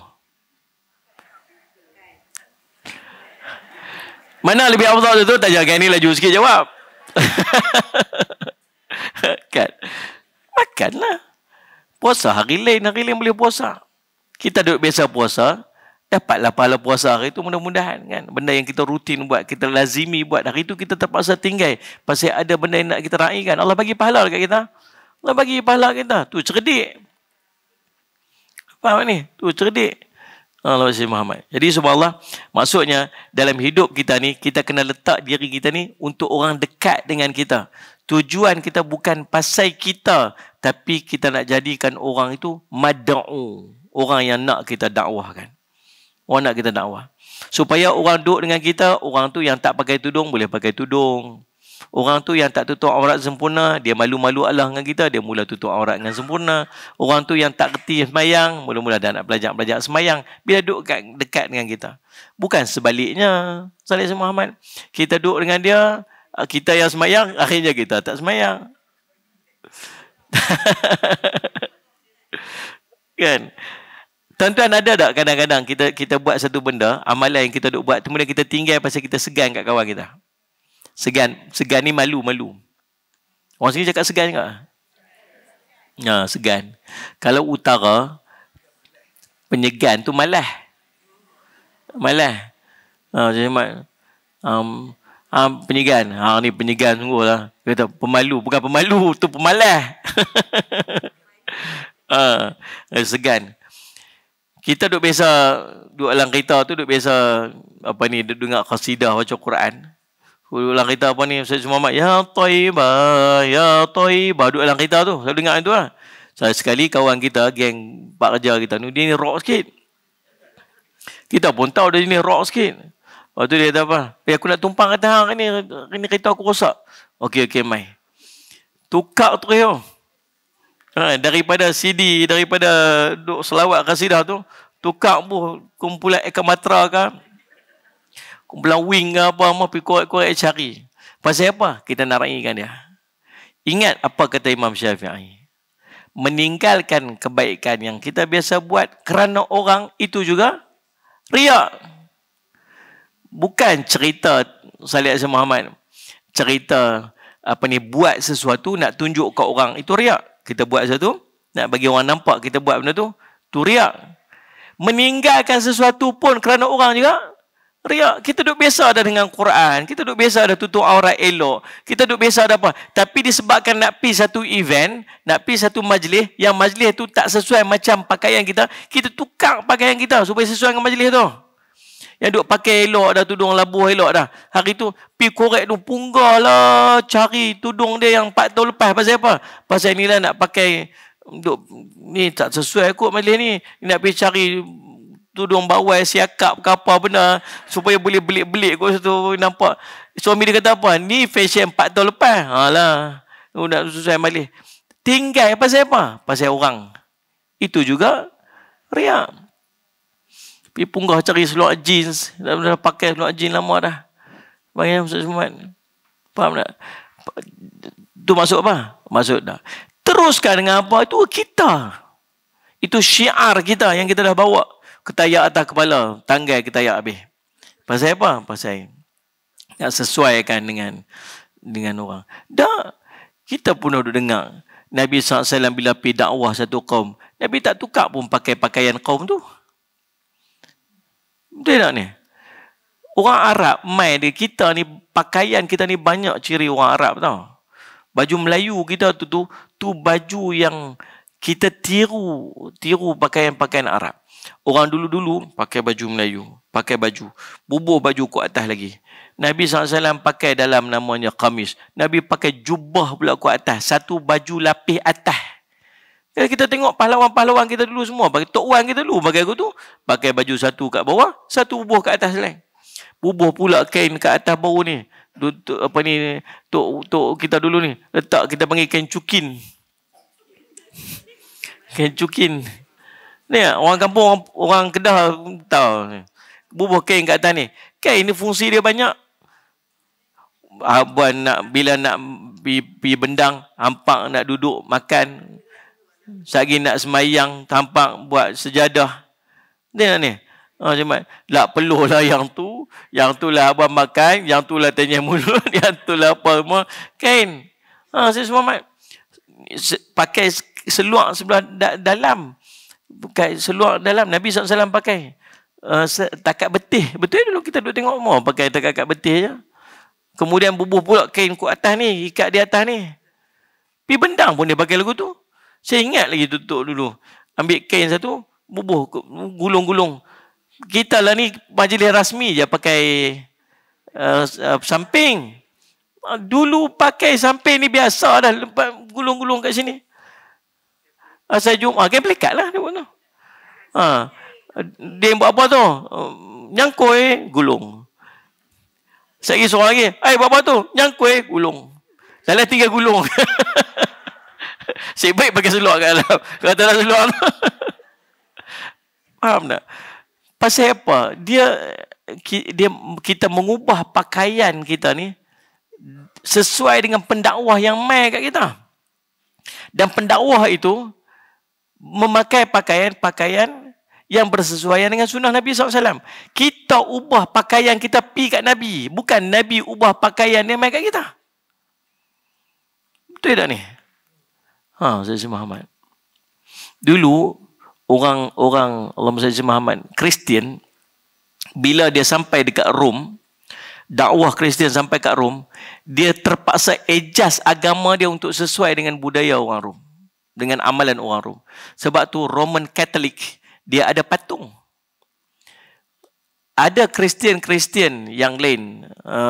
Mana lebih afdal waktu tu? Tak jangan ni laju sikit jawab. Kan? Makanlah. Puasa hari lain boleh puasa. Kita duduk biasa puasa, dapatlah pahala puasa hari itu mudah-mudahan kan. Benda yang kita rutin buat, kita lazimi buat, hari itu kita terpaksa tinggal. Pasal ada benda yang nak kita raikan. Allah bagi pahala dekat kita. Allah bagi pahala kita. Tu cerdik. Faham ni? Tu cerdik. Allah Muhammad. Jadi subhanallah, maksudnya dalam hidup kita ni, kita kena letak diri kita ni untuk orang dekat dengan kita. Tujuan kita bukan pasal kita, tapi kita nak jadikan orang itu mad'u. Orang yang nak kita dakwahkan. Orang nak kita dakwah. Supaya orang duduk dengan kita, orang tu yang tak pakai tudung, boleh pakai tudung. Orang tu yang tak tutup aurat sempurna, dia malu-malu Allah dengan kita, dia mula tutup aurat dengan sempurna. Orang tu yang tak kerti semayang, mula-mula dah nak belajar semayang, bila duduk dekat dengan kita. Bukan sebaliknya, Salih Muhammad. Kita duduk dengan dia, kita yang semayang, akhirnya kita tak semayang. Kan? Tuan-tuan ada tak kadang-kadang kita buat satu benda, amalan yang kita duk buat, kemudian kita tinggal pasal kita segan kat kawan kita. Segan ni malu. Orang sini cakap segan ke? Segan. Kalau utara, penyegan tu malah. Penyegan. Ni penyegan sungguh lah. Kata pemalu. Bukan pemalu, tu pemalah. Segan. Kita duk biasa, duk dalam kereta tu, duk biasa, duk dengar qasidah baca Quran. Duk dalam kereta Ustaz Muhammad, Ya Taibah, Ya Taibah. Duk dalam kereta tu, saya dengar itu lah. Sekali kawan kita, geng pak kerja kita ni, dia ni rock sikit. Kita pun tahu dia ni rock sikit. Lepas tu dia kata apa? Aku nak tumpang kata hang ni kereta aku rosak. Okey, mai. Tukar tu yo. Daripada CD, daripada duk selawat qasidah tu, tukar pun kumpulan Ekamatra ke, kumpulan Wing ke apa, pergi korek-korek cari. Pasal apa? Kita nak raikan dia. Ingat apa kata Imam Syafi'i. Meninggalkan kebaikan yang kita biasa buat kerana orang itu juga riak. Bukan cerita Salih Azhar Muhammad. Cerita buat sesuatu nak tunjuk ke orang itu riak. Kita buat sesuatu nak bagi orang nampak kita buat benda tu riak. Meninggalkan sesuatu pun kerana orang juga riak. Kita duk biasa dah dengan Quran, kita duk biasa dah tutup aurat elok, kita duk biasa dah apa. Tapi disebabkan nak pergi satu event, nak pergi satu majlis, yang majlis tu tak sesuai macam pakaian kita, kita tukar pakaian kita supaya sesuai dengan majlis tu. Yang duk pakai elok dah, tudung labuh elok dah. Hari tu, pergi korek tu, punggah lah cari tudung dia yang 4 tahun lepas. Pasal apa? Pasal ni lah nak pakai, ni tak sesuai kot majlis ni. Nak pergi cari tudung bawai, siakap ke apa benda, supaya boleh belik-belik kot situ nampak. Suami dia kata apa? Ni fashion 4 tahun lepas. Alah, nak sesuai majlis. Tinggal pasal apa? Pasal orang. Itu juga riak. Pergi punggah cari seluar jeans. Dah pakai seluar jeans lama dah. Bagi Ustaz Muhammad. Faham tak? Itu maksud apa? Maksud dah. Teruskan dengan apa? Itu kita. Itu syiar kita yang kita dah bawa. Ketayak atas kepala. Tanggai ketayak habis. Pasal apa? Pasal nak sesuaikan dengan orang. Dah. Kita pun dah dengar. Nabi SAW bila pergi dakwah satu kaum. Nabi tak tukar pun pakai pakaian kaum tu. Betul tak ni? Orang Arab mai dia, kita ni pakaian kita ni banyak ciri orang Arab tau. Baju Melayu kita tu baju yang kita tiru pakaian-pakaian Arab. Orang dulu-dulu pakai baju Melayu, pakai baju, bubuh baju ke atas lagi. Nabi SAW pakai dalam namanya kamis. Nabi pakai jubah pula ke atas, satu baju lapis atas. Kita tengok pahlawan-pahlawan kita dulu semua, bagi Tok Wan kita dulu, bagi aku tu, pakai baju satu kat bawah, satu bubuh kat atas lain. Bubuh pula kain kat atas bawah ni. Tok kita dulu ni, letak kita panggil kain cukin. Kain cukin. Ni orang kampung, orang Kedah tahu. Bubuh kain kat atas ni. Kain ni fungsi dia banyak. Abang bila nak pergi bendang, hampak nak duduk makan. Sagi nak semayang, tampak buat sejadah. Dia nak ni. Cuma tak perlulah yang tu lah abang makan, yang tu lah tanya mulut, yang tu lah apa semua. Kain. Saya semua pakai seluar sebelah dalam. Pakai seluar dalam. Nabi SAW pakai. Takat betih. Betul dulu kita duduk tengok semua. Pakai takat betih je. Kemudian bubuh pula kain ku atas ni, ikat di atas ni. Pergi bendang pun dia pakai lagu tu. Saya ingat lagi tutup dulu. Ambil kain satu, bubuh, gulung-gulung. Kita lah ni majlis rasmi je pakai samping. Dulu pakai samping ni biasa dah. Gulung-gulung kat sini. Saya Jumaat, kain pelikat lah. Dia buat apa tu? Nyangkui, gulung. Saya pergi seorang lagi. Buat apa tu? Nyangkui, gulung. Salah 3 gulung. Saya baik pakai seluar kat dalam. Kata dalam seluar. Faham tak? Pasal apa? Kita mengubah pakaian kita ni sesuai dengan pendakwah yang mai kat kita. Dan pendakwah itu memakai pakaian yang bersesuaian dengan sunnah Nabi SAW. Kita kita ubah pakaian kita pi kat Nabi. Bukan Nabi ubah pakaian dia mai kat kita. Betul tak ni? Saya Muhammad. Dulu, orang-orang Allahumma salli Muhammad, Kristian, bila dia sampai dekat Rom, dakwah Kristian sampai kat Rom, dia terpaksa adjust agama dia untuk sesuai dengan budaya orang Rom, dengan amalan orang Rom. Sebab tu Roman Catholic, dia ada patung. Ada Kristian yang lain,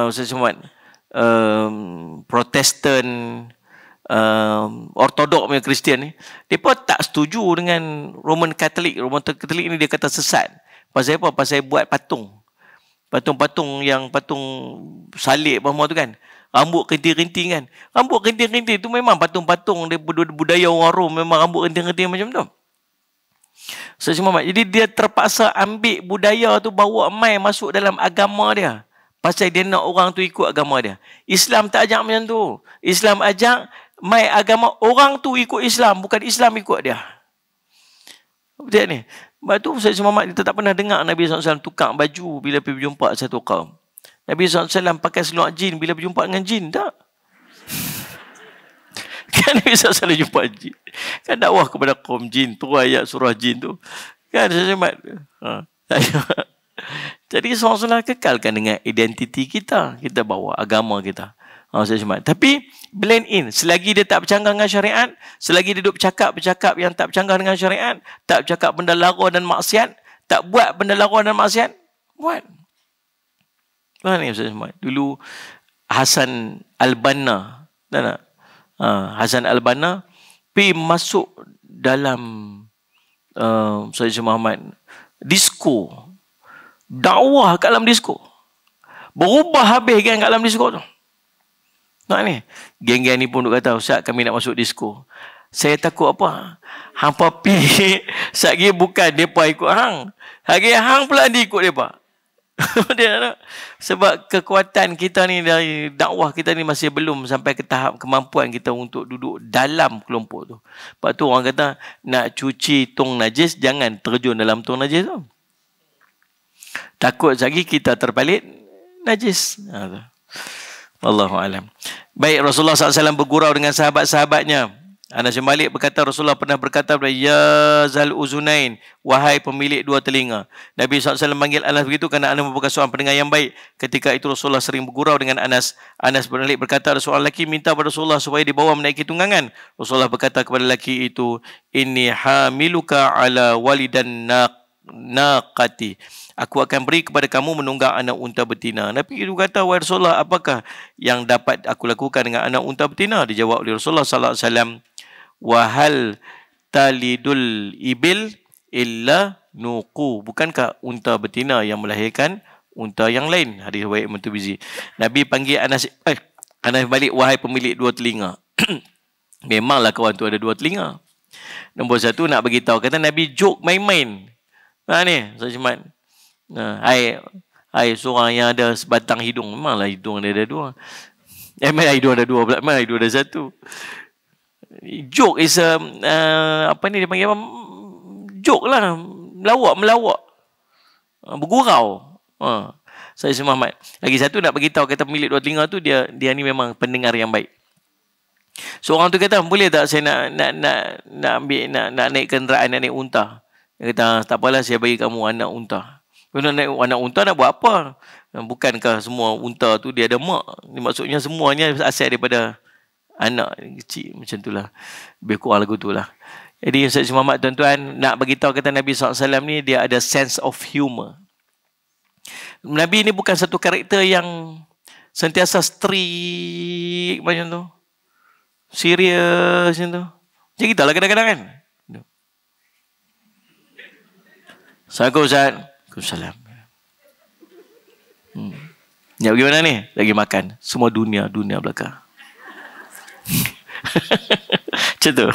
Ustaz Muhammad, Protestan, Ortodok punya Kristian ni, mereka tak setuju dengan Roman Catholic. Roman Catholic ni dia kata sesat. Pasal apa? Pasal buat patung. Patung-patung yang patung salib apa tu kan. Rambut kerinting-kerinting kan. Rambut kerinting-kerinting tu memang patung-patung dia budaya orang Rom, memang rambut kerinting-kerinting macam tu. Jadi dia terpaksa ambil budaya tu, bawa mai masuk dalam agama dia. Pasal dia nak orang tu ikut agama dia. Islam tak ajak macam tu. Islam ajak mai agama orang tu ikut Islam, bukan Islam ikut dia. Betul ni? Sebab tu Ustaz Muhammad kita tak pernah dengar Nabi SAW tukar baju bila pergi berjumpa satu kaum. Nabi SAW pakai seluar jin bila berjumpa dengan jin, tak? Kan Nabi SAW jumpa jin. Kan dakwah kepada kaum jin, tu ayat surah jin tu. Kan Ustaz Muhammad? Jadi SAW kekalkan dengan identiti kita. Kita bawa agama kita. Tapi blend in. Selagi dia tak bercanggah dengan syariat, selagi dia duduk bercakap yang tak bercanggah dengan syariat, tak bercakap benda lara dan maksiat, tak buat benda lara dan maksiat, buat. Ni Ustaz Muhammad. Dulu Hasan Al-Banna, Hasan Al-Banna pergi masuk dalam Ustaz Muhammad disco, dakwah kat dalam disco, berubah habis kan kat dalam disco tu. Nak ni, geng-geng ni pun duk kata, Ustaz kami nak masuk disco. Saya takut apa? Hampa pergi, satgi bukan mereka ikut hang. Hari hang pula dia ikut mereka. Sebab kekuatan kita ni dari dakwah kita ni masih belum sampai ke tahap kemampuan kita untuk duduk dalam kelompok tu. Sebab tu orang kata, nak cuci tong najis, jangan terjun dalam tong najis tu. Takut lagi kita terpalit najis. Wallahu alam. Baik, Rasulullah SAW bergurau dengan sahabat-sahabatnya. Anas bin Malik berkata, Rasulullah pernah berkata, ya zal uzunain, wahai pemilik dua telinga. Nabi SAW manggil Anas begitu kerana Anas merupakan seorang pendengar yang baik. Ketika itu Rasulullah sering bergurau dengan Anas. Anas bin Malik berkata, seorang lelaki minta pada Rasulullah supaya dibawa menaiki tunggangan. Rasulullah berkata kepada lelaki itu, inni hamiluka ala walidan naqati. Aku akan beri kepada kamu menunggang anak unta betina. Nabi itu kata, wahai Rasulullah, apakah yang dapat aku lakukan dengan anak unta betina? Dijawab oleh Rasulullah sallallahu alaihi wasallam, wahal talidul ibil illa nuqu. Bukankah unta betina yang melahirkan unta yang lain? Hadis riwayat Ibn Tirmizi. Nabi panggil Anas balik, wahai pemilik dua telinga. Memanglah kawan tu ada dua telinga. Nombor satu, nak bagi tahu, kata Nabi joke main-main. Ni Ustaz Jumat. Hai seorang yang ada sebatang hidung. Memanglah hidung dia ada dua. Memang hidung ada dua pula. Memang hidung ada satu. Joke is apa ni dia panggil apa? Joke lah. Melawak. Bergurau. Saya Muhammad. Lagi satu nak bagi tahu, kata pemilik dua telinga tu, dia ni memang pendengar yang baik. Seorang tu kata, boleh tak saya nak ambil, nak naik kenderaan, nak naik unta? Dia kata, tak apalah, saya bagi kamu anak unta. Nak naik anak unta nak buat apa? Bukankah semua unta tu dia ada mak? Maksudnya semuanya asal daripada anak kecil. Macam itulah. Lebih kurang lagu tu lah. Jadi Ustaz Muhammad, tuan-tuan, nak bagi tahu, kata Nabi SAW ni dia ada sense of humor. Nabi ni bukan satu karakter yang sentiasa strict macam tu. Serius macam tu. Macam kita lah kadang-kadang kan. Assalamualaikum Ustaz. Waalaikumsalam. Nak pergi mana ni? Lagi makan. Semua dunia belakang. Macam tu.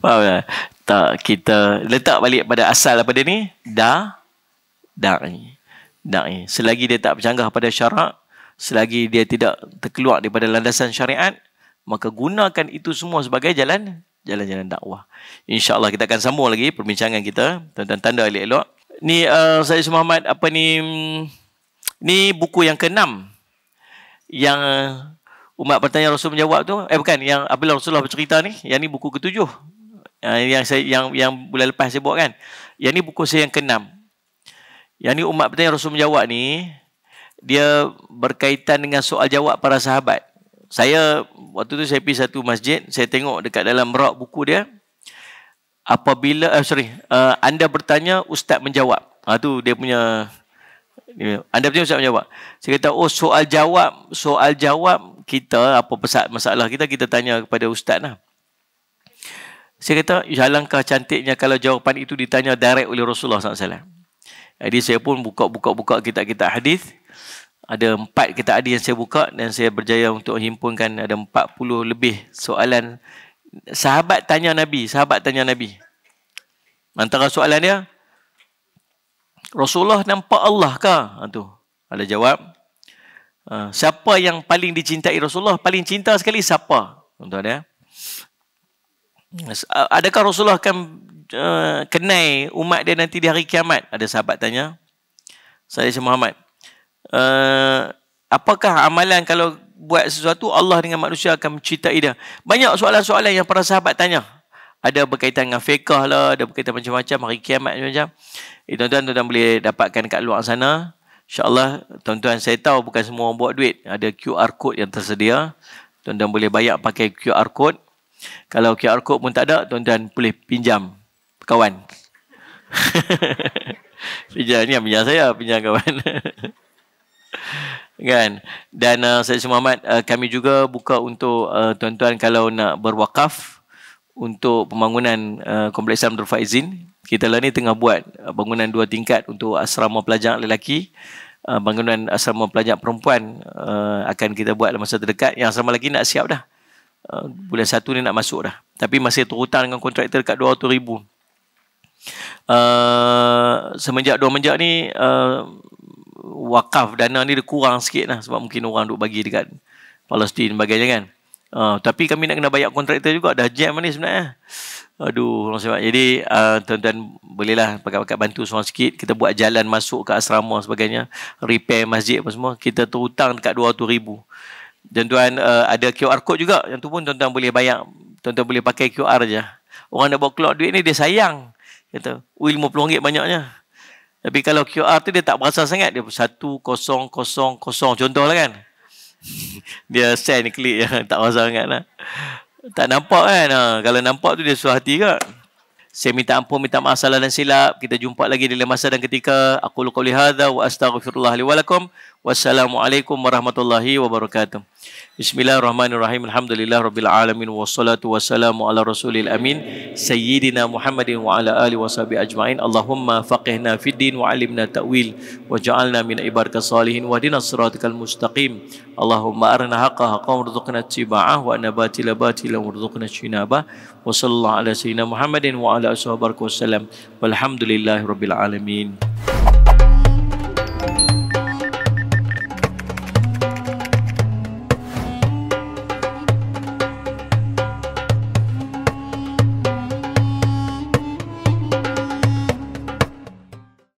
Faham tak? Tak, kita letak balik pada asal apa dia ni? Da'i. Selagi dia tak bercanggah pada syarak, selagi dia tidak terkeluar daripada landasan syariat, maka gunakan itu semua sebagai jalan-jalan dakwah. InsyaAllah kita akan sambung lagi perbincangan kita. Tuan-tuan tanda elok-elok. Ni Said Muhammad apa ni, ni buku yang ke-6 yang umat bertanya Rasul menjawab tu. Bukan, yang apabila Rasulullah bercerita ni. Yang ni buku ke-7. Yang bulan lepas saya buat kan. Yang ni buku saya yang ke-6. Yang ni umat bertanya Rasul menjawab ni, dia berkaitan dengan soal jawab para sahabat. Saya waktu tu saya pergi satu masjid, saya tengok dekat dalam rak buku dia, apabila anda bertanya, ustaz menjawab. Tu dia punya, anda bertanya, ustaz menjawab. Saya kata, oh, soal jawab kita, apa masalah kita tanya kepada ustaz lah. Saya kata, alangkah cantiknya kalau jawapan itu ditanya direct oleh Rasulullah SAW. Jadi saya pun buka kitab-kitab hadis. Ada 4 kitab hadis yang saya buka, dan saya berjaya untuk himpunkan ada 40 lebih soalan sahabat tanya Nabi. Antara soalan dia, Rasulullah nampak Allah kah? Tu ada jawab. Siapa yang paling dicintai Rasulullah? Paling cinta sekali siapa? Tuan ada. Adakah Rasulullah akan kenai umat dia nanti di hari kiamat? Ada sahabat tanya. Said Muhammad, apakah amalan kalau buat sesuatu Allah dengan manusia akan mencintai dia? Banyak soalan-soalan yang para sahabat tanya. Ada berkaitan dengan fiqh lah, ada berkaitan macam-macam, hari kiamat macam-macam. Tuan-tuan boleh dapatkan kat luar sana. InsyaAllah, tuan-tuan, saya tahu bukan semua orang buat duit. Ada QR code yang tersedia. Tuan-tuan boleh bayar pakai QR code. Kalau QR code pun tak ada, tuan-tuan boleh pinjam kawan. pinjam saya, pinjam kawan. Kan? Dan Said Muhammad, kami juga buka untuk tuan-tuan kalau nak berwakaf untuk pembangunan Kompleks Islam Darul Faizin. Kita lah ni tengah buat bangunan 2 tingkat untuk asrama pelajar lelaki. Bangunan asrama pelajar perempuan akan kita buat dalam masa terdekat. Yang asrama lelaki nak siap dah. Bulan 1 ni nak masuk dah. Tapi masih terhutang dengan kontraktor dekat 200,000. Semenjak 2 menjak ni wakaf dana ni dia kurang sikit lah, sebab mungkin orang duk bagi dekat Palestin sebagainya kan. Tapi kami nak kena bayar kontraktor juga. Dah jam ni sebenarnya. Aduh, sebab. Jadi tuan-tuan bolehlah pakat-pakat bantu seorang sikit. Kita buat jalan masuk ke asrama sebagainya, repair masjid apa semua. Kita terhutang dekat 200,000. Dan tuan ada QR code juga. Yang tu pun tuan-tuan boleh bayar. Tuan-tuan boleh pakai QR je. Orang nak bawa keluar duit ni dia sayang. Kata, RM50 banyaknya. Tapi kalau QR tu dia tak berasa sangat. Dia 1000 contohlah kan. Dia send klik je. Tak berasa sangat lah. Tak nampak kan. Kalau nampak tu dia suah hati ke. Saya minta ampun, minta maaf salah dan silap. Kita jumpa lagi di lain masa dan ketika. Aku qouli hadza wa astaghfirullah li wa lakum. Wassalamualaikum warahmatullahi wabarakatuh. Bismillahirrahmanirrahim. Alhamdulillah rabbil alamin wassalatu wassalamu ala rasulil amin sayyidina Muhammadin wa ala alihi washabihi ajmain. Allahumma faqihna fid din wa 'allimna ta'wil waj'alna min ibadika salihin wahdina siratal mustaqim. Allahumma arina haqqa haqqan warzuqna ittiba'ah wa arina batila batilan warzuqna ijtinabah. Wa sallallahu ala sayyidina Muhammadin wa ala alihi wasallam. Walhamdulillahi rabbil alamin.